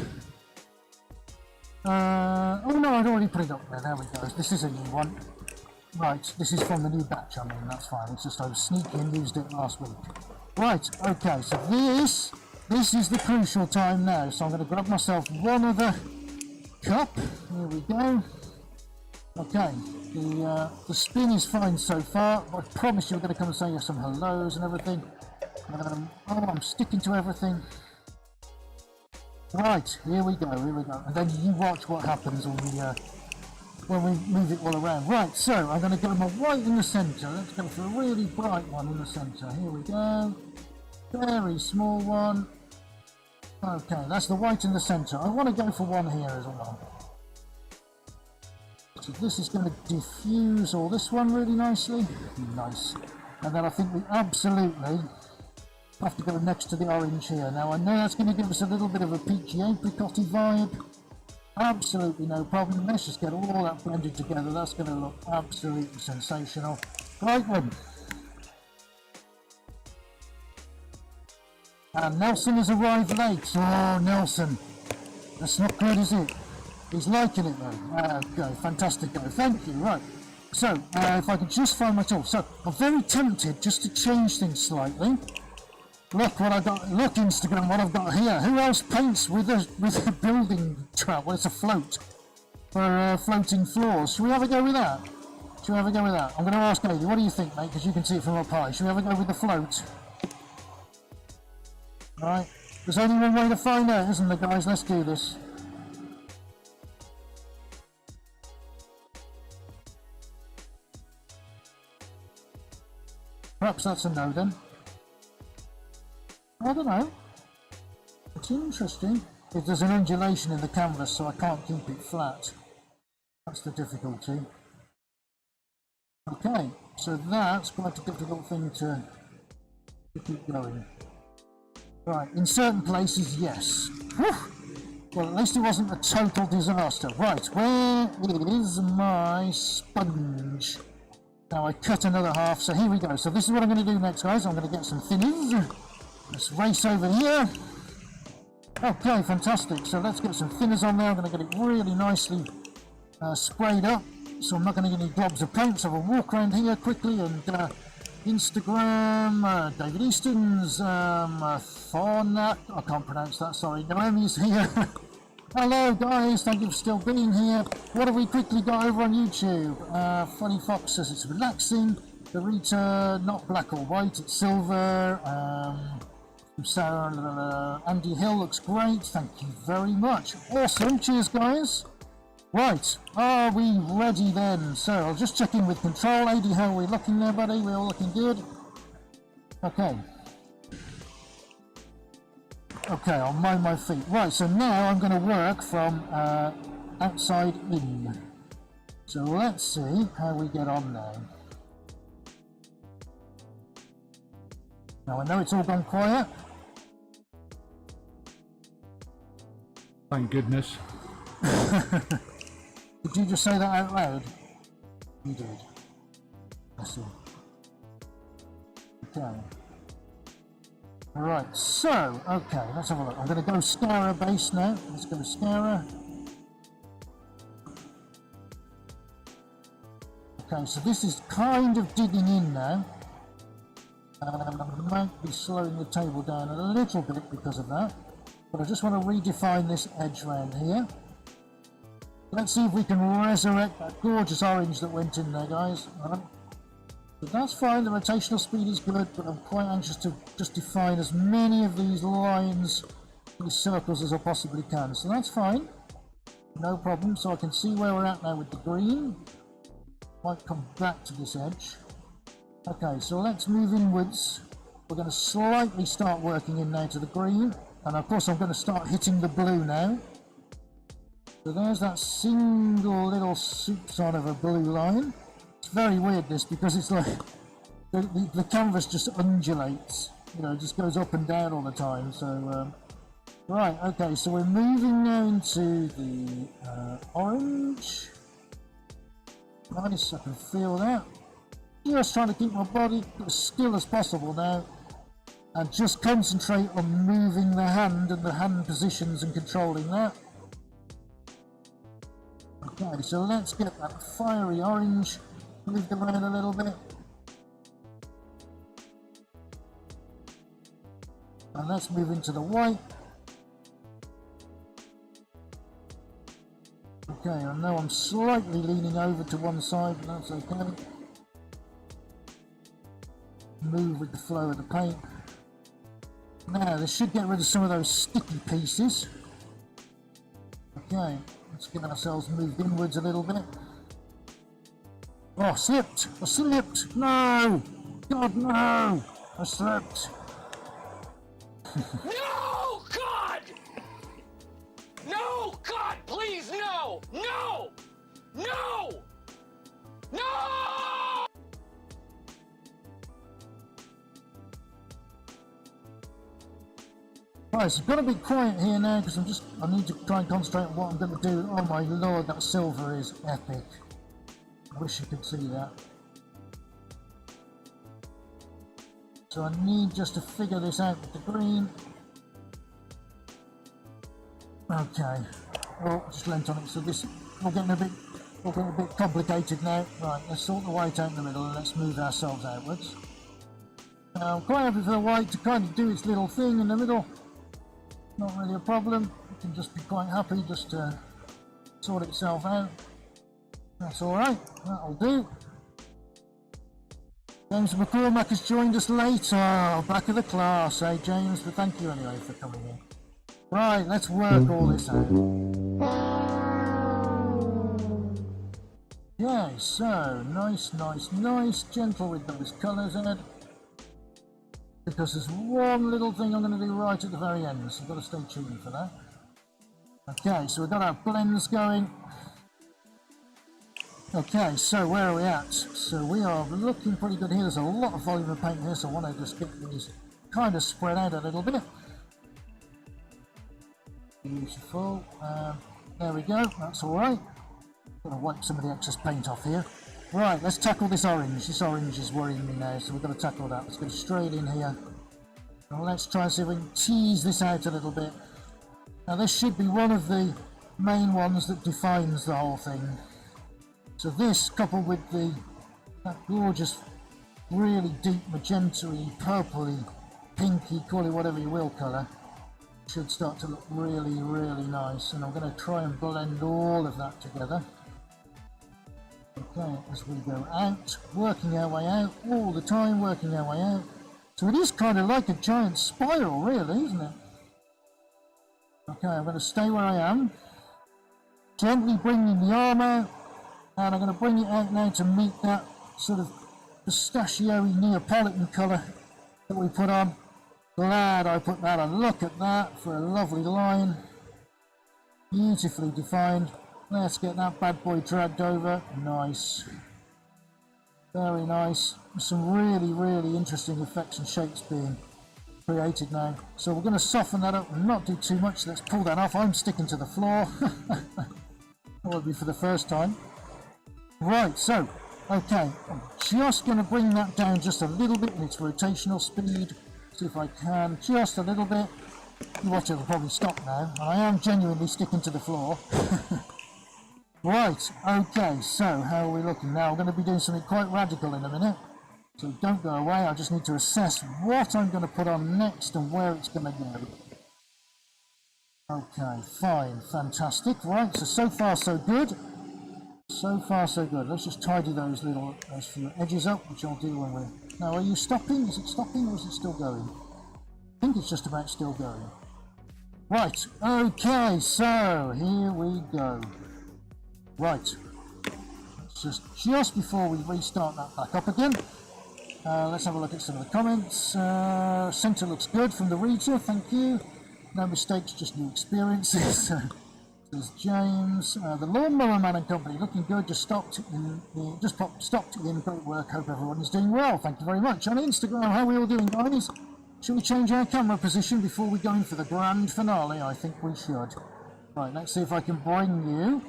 Oh no, I'd already put it up there. There we go. This is a new one. Right, this is from the new batch, I mean, that's fine. It's just I was sneaky and used it last week. Right, okay, so this is the crucial time now. So I'm going to grab myself one other cup. Here we go. Okay, the spin is fine so far. I promise you we're going to come and say some hellos and everything. Oh, I'm sticking to everything. Right, here we go. And then you watch what happens when we move it all around. Right, so I'm going to go my white in the centre. Let's go for a really bright one in the centre. Here we go. Very small one. Okay, that's the white in the centre. I want to go for one here as well. So this is going to diffuse all this one really nicely. Nice. And then I think we absolutely have to go next to the orange here. Now I know that's going to give us a little bit of a peachy apricot-y vibe. Absolutely no problem. Let's just get all that blended together. That's going to look absolutely sensational. Right one. And Nelson has arrived late. Oh, Nelson. That's not good, is it? He's liking it though. Okay, fantastic. Thank you. Right. So, if I could just find my tool. So, I'm very tempted just to change things slightly. Look what I got. Look, Instagram, what I've got here. Who else paints with a building trap? Well, it's a float for floating floors. Should we have a go with that? I'm going to ask Amy. What do you think, mate? Because you can see it from up high. Should we have a go with the float? Right. There's only one way to find out, isn't there, guys? Let's do this. Perhaps that's a no then. I don't know. It's interesting. There's an undulation in the canvas, so I can't keep it flat. That's the difficulty. Okay, so that's quite a difficult thing to keep going. Right, in certain places, yes. Whew. Well, at least it wasn't a total disaster. Right, where is my sponge? Now I cut another half, so here we go. So this is what I'm going to do next, guys. I'm going to get some thinners. Let's race over here. Okay, fantastic. So let's get some thinners on there. I'm going to get it really nicely sprayed up. So I'm not going to get any globs of paint. So we'll walk around here quickly and Instagram, David Easton's, Thornack, I can't pronounce that, sorry, Naomi's here. Hello guys, thank you for still being here. What have we quickly got over on YouTube? Funny Fox says it's relaxing. Dorita, not black or white, it's silver. Sarah, Andy Hill looks great, thank you very much. Awesome, cheers guys. Right, are we ready then? So I'll just check in with control. AD, how are we looking there, buddy? We're all looking good? Okay. Okay, I'll mind my feet. Right, so now I'm going to work from outside in. So let's see how we get on now. Now I know it's all gone quiet. Thank goodness. Did you just say that out loud? You did. I see. Okay. Alright, so, okay, let's have a look. I'm going to go Scara base now. Let's go Scara. Okay, so this is kind of digging in now. I might be slowing the table down a little bit because of that, but I just want to redefine this edge round here. Let's see if we can resurrect that gorgeous orange that went in there, guys. Right. So that's fine, the rotational speed is good, but I'm quite anxious to just define as many of these lines, these circles, as I possibly can. So that's fine, no problem. So I can see where we're at now with the green. Might come back to this edge. Okay, so let's move inwards. We're going to slightly start working in now to the green, and of course I'm going to start hitting the blue now. So there's that single little soupçon of a blue line. It's very weird this, because it's like the canvas just undulates, you know, it just goes up and down all the time. So right, okay, so we're moving now into the orange. Nice, I can feel that. Just trying to keep my body as still as possible now, and just concentrate on moving the hand and the hand positions and controlling that. Okay, so let's get that fiery orange moved around a little bit. And let's move into the white. Okay, I know I'm slightly leaning over to one side, but that's okay. Move with the flow of the paint. Now, this should get rid of some of those sticky pieces. Okay, let's get ourselves moved inwards a little bit. Oh, I slipped! I slipped! No! God, no! I slipped. No, God! No, God, please, no! No! No! No! Right, so I've got to be quiet here now, because I need to try and concentrate on what I'm going to do. Oh my lord, that silver is epic. I wish you could see that. So I need just to figure this out with the green. Okay. Oh, just leant on it, so this we're getting a bit complicated now. Right, let's sort the white out in the middle and let's move ourselves outwards. I'm quite happy for the white to kind of do its little thing in the middle. Not really a problem. You can just be quite happy just to sort itself out. That's alright, that'll do. James McCormack has joined us later, back of the class, eh James? But thank you anyway for coming in. Right, let's work all this out. Okay, so nice, gentle with those colours, Ed. Because there's one little thing I'm going to do right at the very end, so you've got to stay tuned for that. Okay, so we've got our blends going. Okay, so where are we at? So we are looking pretty good here. There's a lot of volume of paint here, so I want to just get these kind of spread out a little bit. Beautiful. There we go, that's alright. Got to wipe some of the excess paint off here. Right, let's tackle this orange. This orange is worrying me now, so we've got to tackle that. Let's go straight in here. And let's try and see if we can tease this out a little bit. Now this should be one of the main ones that defines the whole thing. So this, coupled with that gorgeous, really deep magenta-y, purpley, pinky, call it whatever you will colour, should start to look really, really nice. And I'm going to try and blend all of that together. Okay, as we go out, working our way out, all the time working our way out. So it is kind of like a giant spiral, really, isn't it? Okay, I'm going to stay where I am. Gently bringing the arm out, and I'm going to bring it out now to meet that sort of pistachio-y Neapolitan colour that we put on. Glad I put that on. Look at that for a lovely line. Beautifully defined. Let's get that bad boy dragged over. Nice. Very nice. Some really, really interesting effects and shapes being created now. So we're going to soften that up and not do too much. Let's pull that off. I'm sticking to the floor. That will be for the first time. Right, so, okay. I'm just going to bring that down just a little bit in its rotational speed. See if I can. Just a little bit. You watch, it'll probably stop now. And I am genuinely sticking to the floor. Right, okay, so how are we looking now? I'm going to be doing something quite radical in a minute. So don't go away, I just need to assess what I'm going to put on next and where it's going to go. Okay, fine, fantastic. Right, so far so good. So far so good. Let's just tidy those few edges up, which I'll do when we're... Now, are you stopping? Is it stopping or is it still going? I think it's just about still going. Right, okay, so here we go. Right, let's just before we restart that back up again, let's have a look at some of the comments. Centre looks good from the reader, thank you. No mistakes, just new experiences. There's James. The Lawnmower Man and Company, looking good, just stopped in. Great work, hope everyone is doing well. Thank you very much. On Instagram, how are we all doing, guys? Should we change our camera position before we go in for the grand finale? I think we should. Right, let's see if I can bring you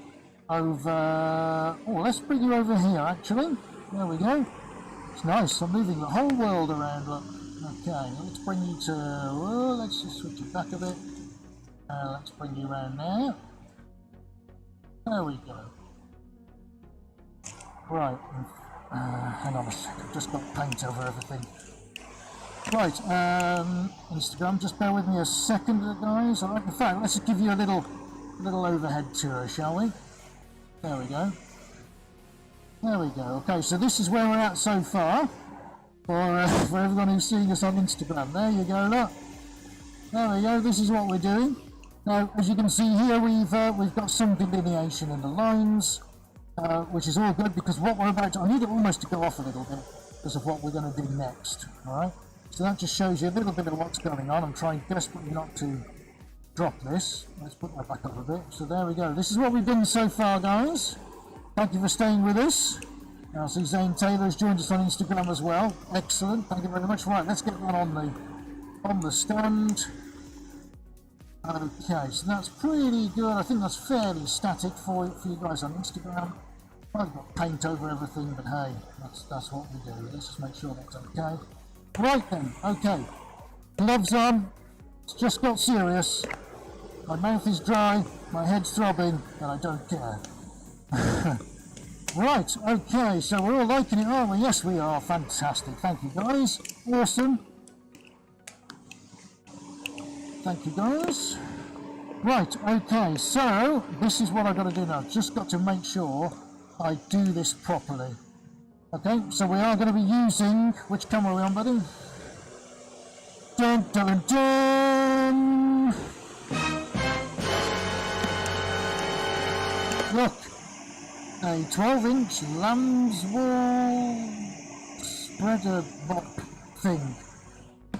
over... Oh, let's bring you over here, actually. There we go. It's nice. I'm moving the whole world around, look. Okay, let's bring you to... Oh, let's just switch it back a bit. Let's bring you around now. There we go. Right. Hang on a second. I've just got paint over everything. Right, Instagram, just bear with me a second, guys. All right, in fact, let's just give you a little overhead tour, shall we? There we go. There we go. Okay, so this is where we're at so far. For everyone who's seeing us on Instagram. There you go, look. There we go, this is what we're doing. Now, as you can see here, we've got some delineation in the lines, which is all good because what we're about to... I need it almost to go off a little bit because of what we're going to do next, all right? So that just shows you a little bit of what's going on. I'm trying desperately not to drop this. Let's put that back up a bit. So there we go. This is what we've done so far, guys. Thank you for staying with us. I see Zane Taylor has joined us on Instagram as well. Excellent. Thank you very much. Right, let's get that on the stand. Okay, so that's pretty good. I think that's fairly static for you guys on Instagram. I've got paint over everything, but hey, that's what we do. Let's just make sure that's okay. Right then, okay. Gloves on. It's just got serious. My mouth is dry, my head's throbbing, and I don't care. Right, okay, so we're all liking it, aren't we? Yes, we are. Fantastic. Thank you, guys. Awesome. Thank you, guys. Right, okay, so this is what I've got to do now. Just got to make sure I do this properly. Okay, so we are going to be using... Which camera are we on, buddy? Dun, dun, dun! Look, a 12-inch lamb's wool spreader mop thing.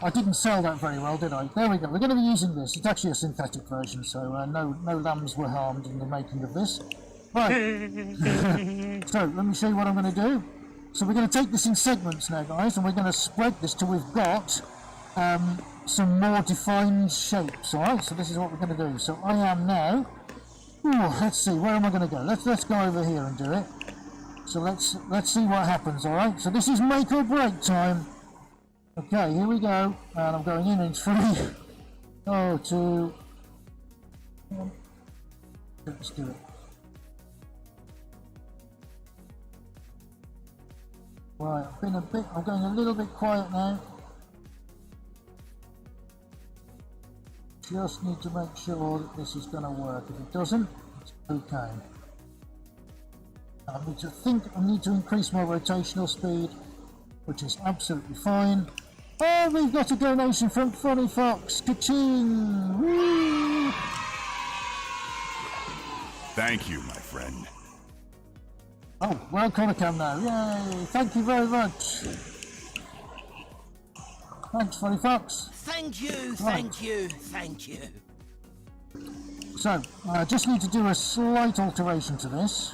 I didn't sell that very well, did I? There we go. We're going to be using this. It's actually a synthetic version, so no lambs were harmed in the making of this. Right. So let me show you what I'm going to do. So we're going to take this in segments now, guys, and we're going to spread this till we've got some more defined shapes. All right. So this is what we're going to do. So I am now. Ooh, let's see. Where am I going to go? Let's go over here and do it. So let's see what happens. All right. So this is make or break time. Okay, here we go, and I'm going in 3, 2, 1. Let's do it. Right, I'm going a little bit quiet now. Just need to make sure that this is going to work. If it doesn't, it's okay. I need to increase my rotational speed, which is absolutely fine. Oh, we've got a donation from Funny Fox. Ka-ching! Woo! Thank you, my friend. Oh, we're on Conicam now. Yay! Thank you very much. Thanks, Funny Fox. Thank you, thank you, thank you. So, I just need to do a slight alteration to this.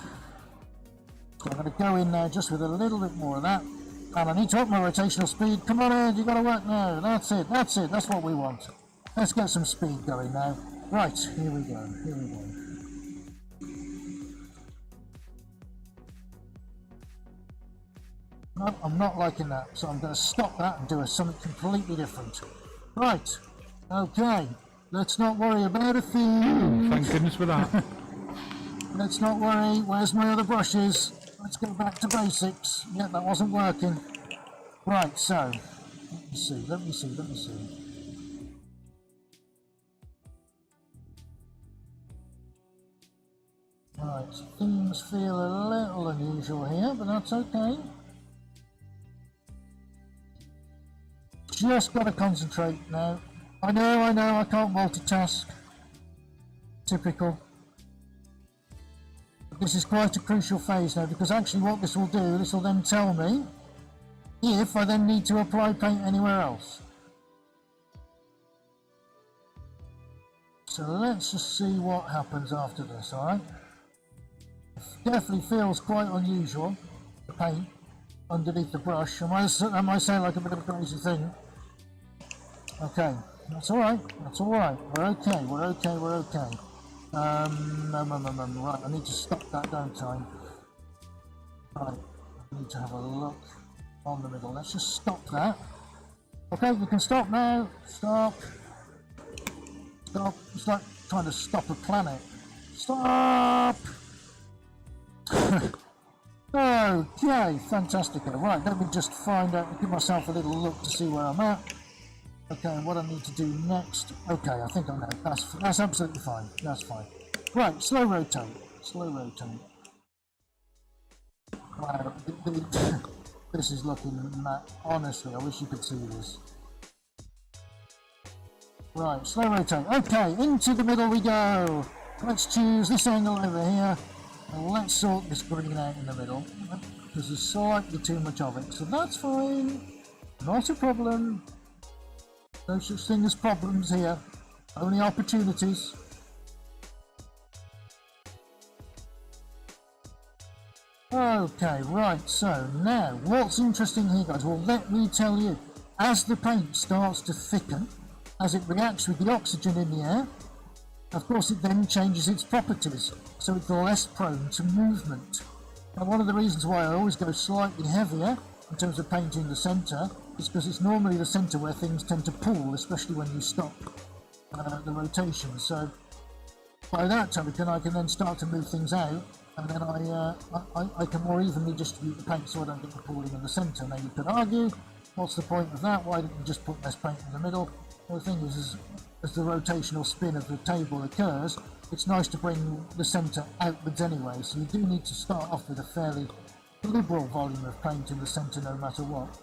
So I'm going to go in now just with a little bit more of that. And I need to up my rotational speed. Come on, Ed, you got to work now. That's it, that's what we want. Let's get some speed going now. Right, here we go. No, I'm not liking that, so I'm going to stop that and do something completely different. Right, okay, let's not worry about a thing. Thank goodness for that. let's not worry. Where's my other brushes? Let's go back to basics. Yeah, that wasn't working. Right, so, let me see. Right, things feel a little unusual here, but that's okay. Just got to concentrate now. I know, I can't multitask. Typical. But this is quite a crucial phase now, because actually what this will do, this will then tell me if I then need to apply paint anywhere else. So let's just see what happens after this, alright? Definitely feels quite unusual, the paint underneath the brush. I might sound like a bit of a crazy thing. Okay, that's alright, we're okay. Right, I need to stop that, don't I? Right, I need to have a look on the middle. Let's just stop that. Okay, you can stop now. Stop. It's like trying to stop a planet. Stop! Okay, fantastic. Right, let me just give myself a little look to see where I'm at. Okay, and what I need to do next. Okay, I think I know. That's absolutely fine. That's fine. Right, slow rotate. Wow, this is looking mad. Honestly, I wish you could see this. Right, slow rotate. Okay, into the middle we go. Let's choose this angle over here. And let's sort this green out in the middle. Because there's slightly too much of it. So that's fine. Not a problem. No such thing as problems here. Only opportunities. Okay, right, so now, what's interesting here, guys? Well, let me tell you. As the paint starts to thicken, as it reacts with the oxygen in the air, of course it then changes its properties, so it's less prone to movement. Now, one of the reasons why I always go slightly heavier in terms of painting the centre is because it's normally the centre where things tend to pull, especially when you stop the rotation. So by that token, I can then start to move things out, and then I can more evenly distribute the paint so I don't get the pooling in the centre. Now you could argue, what's the point of that? Why didn't you just put less paint in the middle? Well, the thing is as the rotational spin of the table occurs, it's nice to bring the centre outwards anyway, so you do need to start off with a fairly liberal volume of paint in the centre no matter what.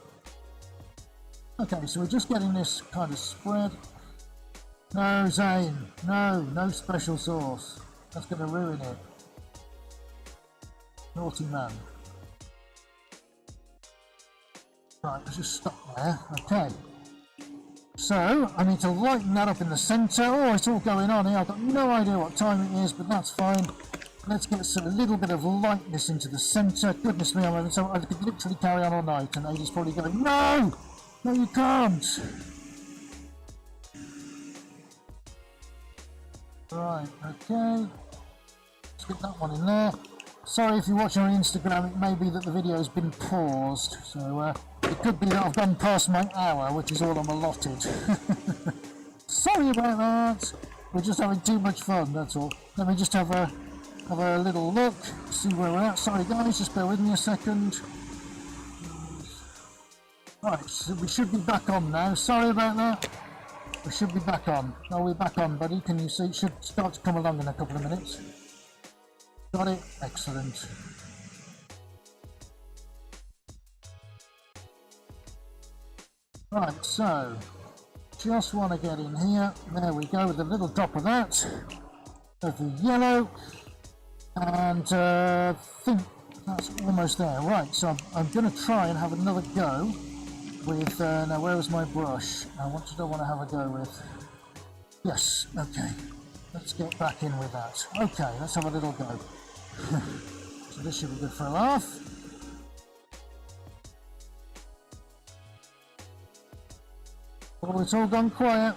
Okay, so we're just getting this kind of spread. No, Zane, no special sauce. That's going to ruin it. Naughty man. Right, let's just stop there. Okay. So, I need to lighten that up in the centre. Oh, it's all going on here. I've got no idea what time it is, but that's fine. Let's get a little bit of lightness into the centre. Goodness me, I could literally carry on all night, and Aidan's probably going, no! No, you can't! Right, okay. Let's get that one in there. Sorry if you're watching on Instagram, it may be that the video's been paused, so it could be that I've gone past my hour, which is all I'm allotted. Sorry about that. We're just having too much fun, that's all. Let me just have a little look, see where we're at. Sorry guys, just bear with me a second. Right, so we should be back on now. Sorry about that. We should be back on. Are we back on, buddy? Can you see? It should start to come along in a couple of minutes. Got it? Excellent. Right, so just want to get in here. There we go, with a little drop of that, of the yellow, and think that's almost there. Right, so I'm going to try and have another go with, now where was my brush? What did I want to have a go with? Yes, okay. Let's get back in with that. Okay, let's have a little go. So this should be good for a laugh. Oh, it's all gone quiet.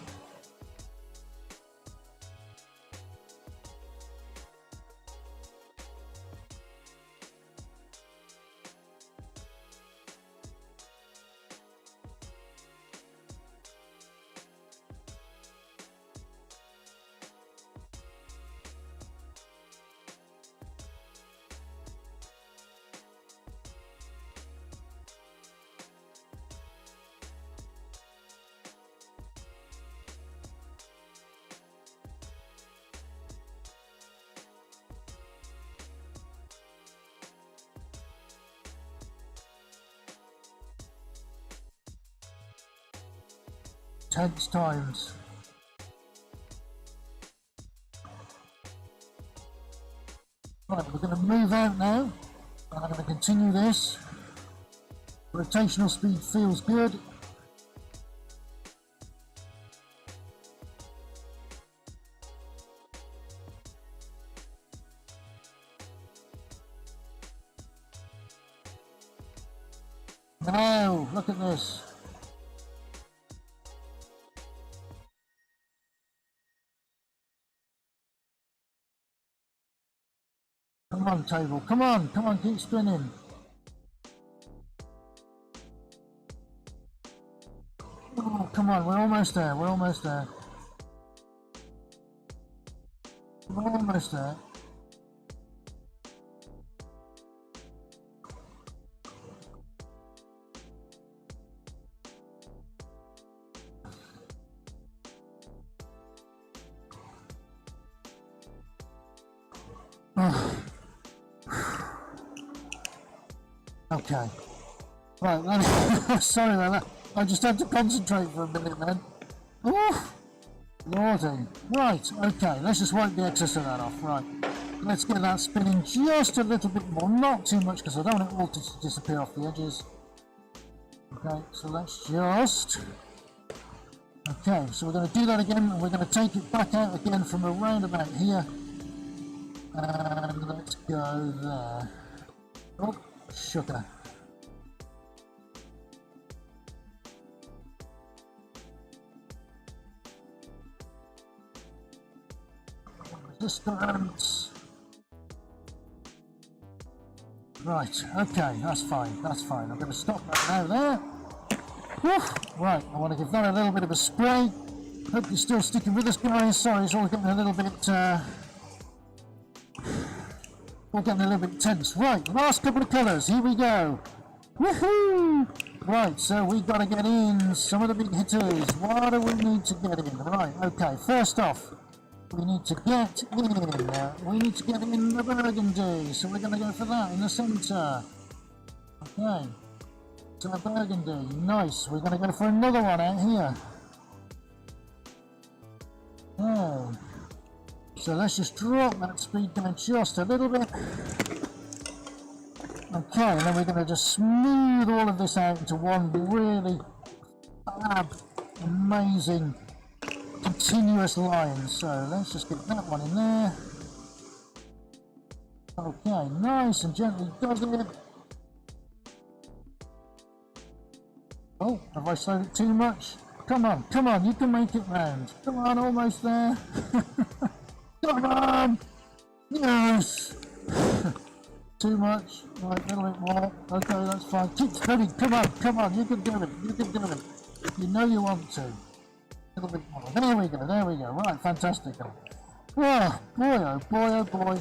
tense times. Right, we're going to move out now, and I'm going to continue this. Rotational speed feels good. Now, look at this. Come on, table. Come on, keep spinning. Oh, come on, we're almost there, we're almost there. We're almost there. Okay. Right, sorry about that. I just had to concentrate for a minute then. Oh, lordy. Right, okay, let's just wipe the excess of that off. Right, let's get that spinning just a little bit more. Not too much, because I don't want it all to disappear off the edges. Okay, so let's just... Okay, so we're going to do that again, and we're going to take it back out again from around about here. And let's go there. Oh, sugar. Resistance. Right, okay, that's fine, that's fine. I'm going to stop that now there. Whew. Right, I want to give that a little bit of a spray. Hope you're still sticking with us, guys. Sorry, it's all getting a little bit tense. Right, last couple of colours, here we go. Woohoo! Right, so we've got to get in some of the big hitters. What do we need to get in? Right, okay, first off, we need to get in the burgundy, so we're going to go for that in the centre. Okay, so the burgundy, nice. We're going to go for another one out here. Oh. So let's just drop that speed down just a little bit. Okay, and then we're going to just smooth all of this out into one really fab, amazing, continuous line. So let's just get that one in there. Okay, nice and gently does it. Oh, have I slowed it too much? Come on, you can make it round. Come on, almost there. Come on! Yes! Too much. Right, a little bit more. Okay, that's fine. Keep spinning. Come on, you can do it. You know you want to. A little bit more. There we go. Right, fantastic. Oh, boy.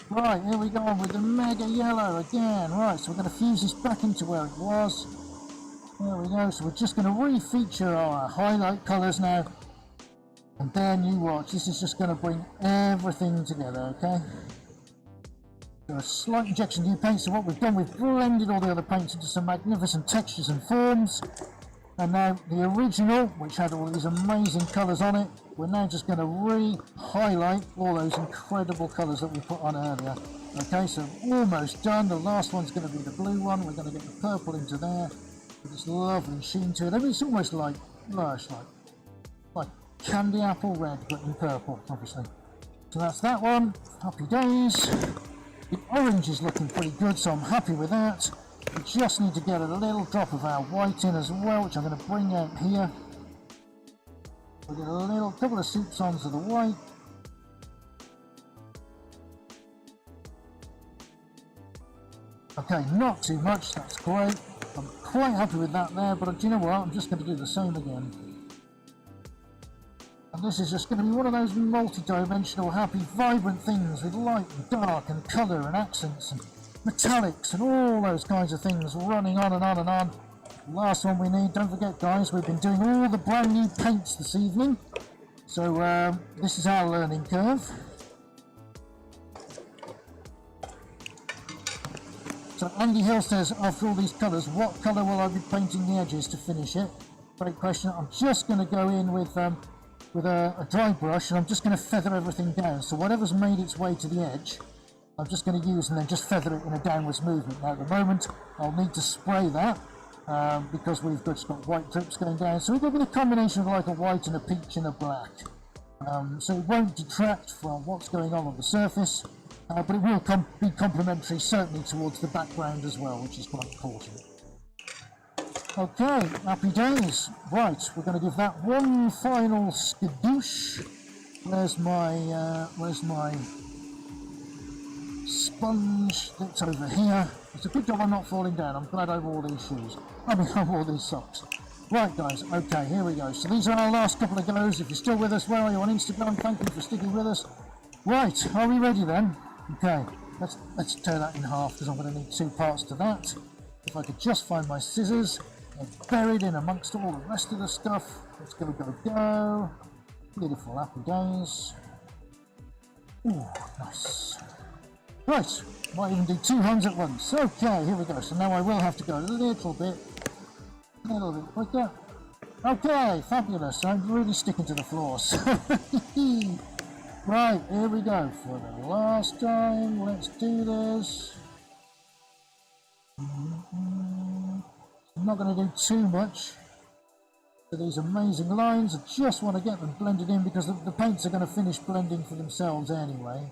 Right, here we go with the mega yellow again. Right, so we're going to fuse this back into where it was. There we go. So we're just going to re-feature our highlight colours now. And then you watch, this is just going to bring everything together, okay? So a slight injection of new paint, so what we've done, we've blended all the other paints into some magnificent textures and forms. And now the original, which had all these amazing colours on it, we're now just going to re-highlight all those incredible colours that we put on earlier. Okay, so almost done. The last one's going to be the blue one. We're going to get the purple into there with this lovely sheen to it. I mean, it's almost like lush, like candy apple red, but in purple, obviously. So that's that one. Happy days. The orange is looking pretty good, so I'm happy with that. We just need to get a little drop of our white in as well, which I'm going to bring out here. We'll get a couple of soupçons of the white. Okay, not too much, that's great. I'm quite happy with that there, but do you know what? I'm just going to do the same again. And this is just going to be one of those multi-dimensional, happy, vibrant things with light and dark and colour and accents and metallics and all those kinds of things running on and on and on. Last one we need, don't forget guys, we've been doing all the brand new paints this evening. So this is our learning curve. So Andy Hill says, after all these colours, what colour will I be painting the edges to finish it? Great question. I'm just going to go in with a dry brush, and I'm just going to feather everything down. So whatever's made its way to the edge, I'm just going to use and then just feather it in a downwards movement. Now at the moment, I'll need to spray that because we've just got white drips going down. So we've got a combination of like a white and a peach and a black. So it won't detract from what's going on the surface, but it will be complementary certainly towards the background as well, which is quite important. Okay, happy days. Right, we're going to give that one final skadoosh. Where's my sponge? That's over here. It's a good job I'm not falling down. I'm glad I wore these shoes. I wore these socks. Right, guys. Okay, here we go. So these are our last couple of goes. If you're still with us, where are you on Instagram? Thank you for sticking with us. Right, are we ready then? Okay, let's tear that in half because I'm going to need 2 parts to that. If I could just find my scissors. They're buried in amongst all the rest of the stuff. Let's go. Beautiful, happy days. Ooh, nice. Right, might even do 2 hands at once. Okay, here we go. So now I will have to go a little bit quicker. Okay, fabulous. I'm really sticking to the floors. Right, here we go. For the last time, let's do this. I'm not going to do too much to these amazing lines. I just want to get them blended in because the paints are going to finish blending for themselves anyway.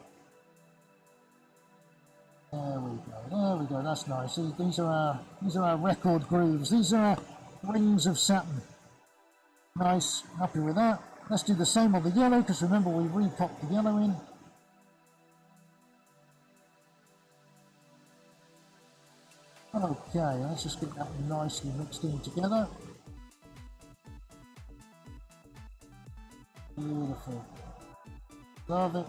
There we go, that's nice. These are our record grooves. These are our rings of satin. Nice, happy with that. Let's do the same on the yellow because remember we re-popped the yellow in. Okay, let's just get that nicely mixed in together. Beautiful. Love it.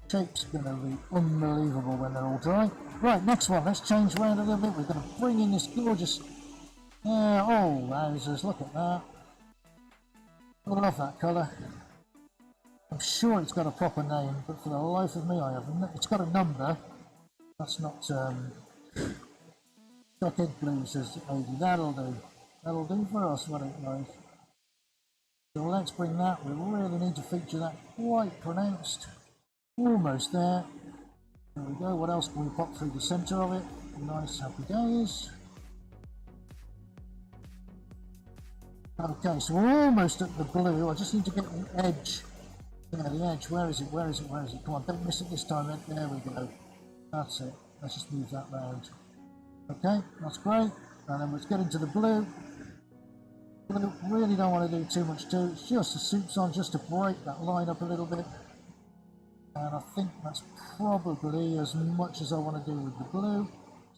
Shape's going to be unbelievable when they're all dry. Right, next one. Let's change around a little bit. We're going to bring in this gorgeous... oh, wowzers, look at that. I love that colour. I'm sure it's got a proper name, but for the life of me I haven't. It's got a number. That's not... Stockhead Blue says lady, that'll do for us, won't it, guys? So let's bring that, we really need to feature that quite pronounced. Almost there. There we go, what else can we pop through the centre of it? Nice, happy days. Okay, so we're almost at the blue, I just need to get the edge. Yeah, the edge, where is it? Come on, don't miss it this time, there we go. That's it. Let's just move that round. Okay, that's great. And then let's get into the blue. Blue, really don't want to do too much to it. It's just the soups on just to break that line up a little bit. And I think that's probably as much as I want to do with the blue.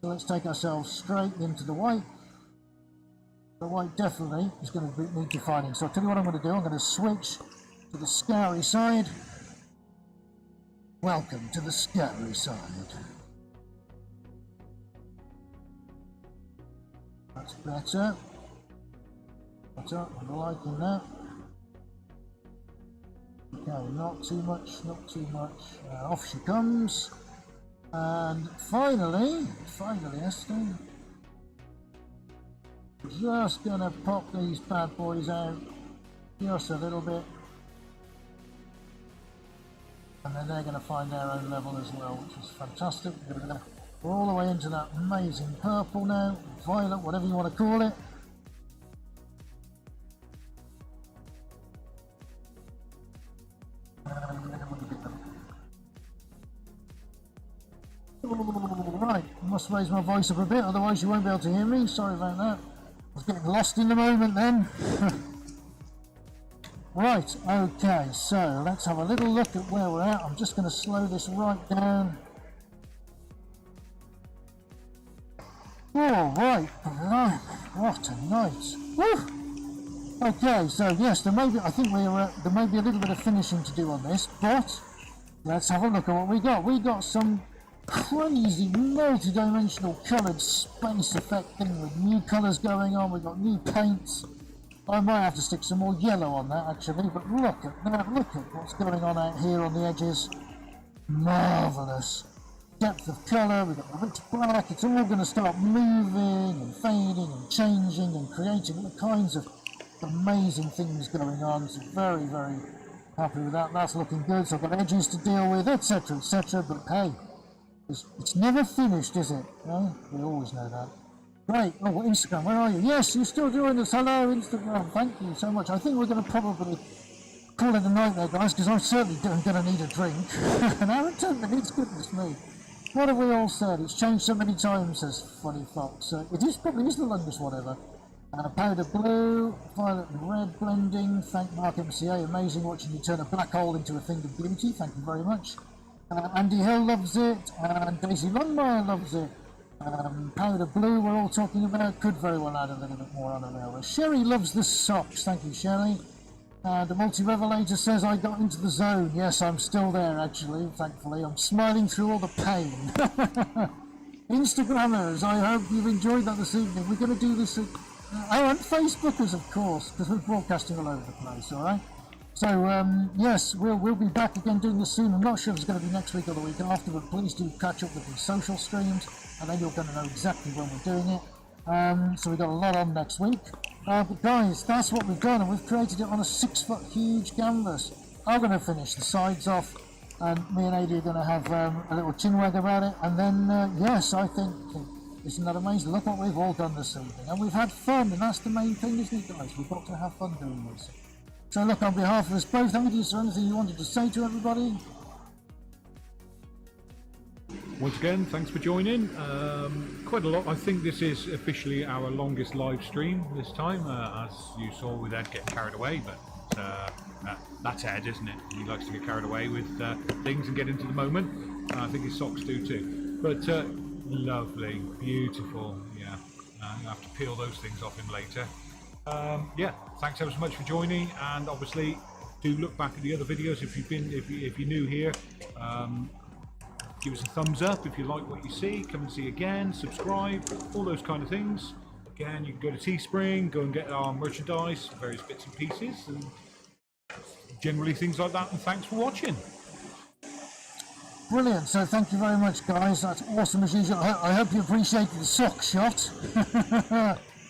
So let's take ourselves straight into the white. The white definitely is going to need defining. So I'll tell you what I'm going to do. I'm going to switch to the scary side. Welcome to the scary side. That's better. I'm liking that. Okay, not too much. Off she comes. And finally, Esther, just gonna pop these bad boys out just a little bit. And then they're gonna find their own level as well, which is fantastic. We're all the way into that amazing purple now, violet, whatever you want to call it. Right, I must raise my voice up a bit, otherwise you won't be able to hear me. Sorry about that. I was getting lost in the moment then. Right, okay, so let's have a little look at where we're at. I'm just going to slow this right down. All right, what a night. Woo! Okay, so yes, there may be a little bit of finishing to do on this, but let's have a look at what we got. We got some crazy multi-dimensional coloured space effect thing with new colours going on. We've got new paints. I might have to stick some more yellow on that actually, but look at that, look at what's going on out here on the edges. Marvellous. depth of colour, we've got the rich black. It's all going to start moving and fading and changing and creating all kinds of amazing things going on. So very, very happy with that. That's looking good. So I've got edges to deal with, etc., etc. But hey, it's never finished, is it? No? We always know that. Great. Oh, Instagram, where are you? Yes, you're still doing this. Hello, Instagram. Thank you so much. I think we're going to probably call it a night there, guys, because I'm certainly going to need a drink. An hour and 10 minutes, goodness me. What have we all said? It's changed so many times, says Funny Fox. It is probably the longest one ever. Powder blue, violet and red blending. Thank Mark MCA. Amazing watching you turn a black hole into a thing of beauty. Thank you very much. Andy Hill loves it, and Daisy Longmire loves it. Powder blue we're all talking about. Could very well add a little bit more on there. Sherry loves the socks. Thank you, Sherry. The multi-revelator says I got into the zone. Yes, I'm still there actually, thankfully. I'm smiling through all the pain. Instagrammers, I hope you've enjoyed that this evening. We're going to do this and Facebookers, of course, because we're broadcasting all over the place, alright? So, yes, we'll be back again doing this soon. I'm not sure if it's going to be next week or the week after, but please do catch up with the social streams, and then you're going to know exactly when we're doing it. So we've got a lot on next week. But guys, that's what we've done, and we've created it on a 6-foot huge canvas. I'm going to finish the sides off, and me and Adi are going to have a little chinwag about it, and then, yes, I think, isn't that amazing? Look what we've all done this evening, and we've had fun, and that's the main thing, isn't it, guys? We've got to have fun doing this. So look, on behalf of us both, is there anything you wanted to say to everybody? Once again, thanks for joining. Quite a lot. I think this is officially our longest live stream this time, as you saw with Ed getting carried away, but that's Ed, isn't it? He likes to get carried away with things and get into the moment. I think his socks do too. But lovely, beautiful, yeah. You have to peel those things off him later. Yeah, thanks ever so much for joining, and obviously do look back at the other videos if you're new here. Give us a thumbs up if you like what you see. Come and see again, subscribe, all those kind of things. Again, you can go to Teespring, go and get our merchandise, various bits and pieces, and generally things like that. And thanks for watching. Brilliant. So thank you very much, guys. That's awesome as usual. I hope you appreciated the sock shot.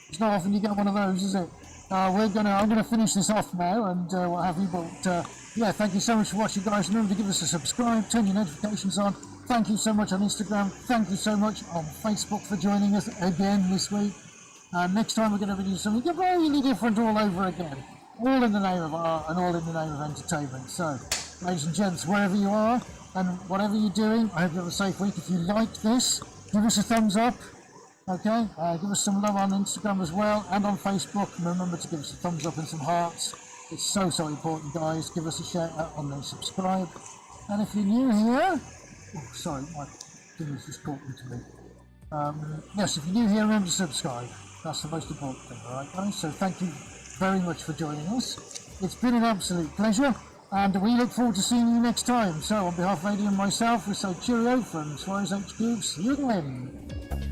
It's not often you get one of those, is it? I'm gonna finish this off now and what have you. But yeah, thank you so much for watching, guys. Remember to give us a subscribe, turn your notifications on. Thank you so much on Instagram. Thank you so much on Facebook for joining us again this week. Next time we're going to be doing something completely different all over again. All in the name of art and all in the name of entertainment. So, ladies and gents, wherever you are and whatever you're doing, I hope you have a safe week. If you liked this, give us a thumbs up. Okay, give us some love on Instagram as well and on Facebook. And remember to give us a thumbs up and some hearts. It's so important, guys. Give us a shout out on the subscribe. And if you're new here, oh, sorry, my thing is just talking to me. Yes, if you're new here, remember to subscribe. That's the most important thing, alright, guys? So thank you very much for joining us. It's been an absolute pleasure, and we look forward to seeing you next time. So on behalf of Adi and myself, we say cheerio from Suarez HQ. See you again.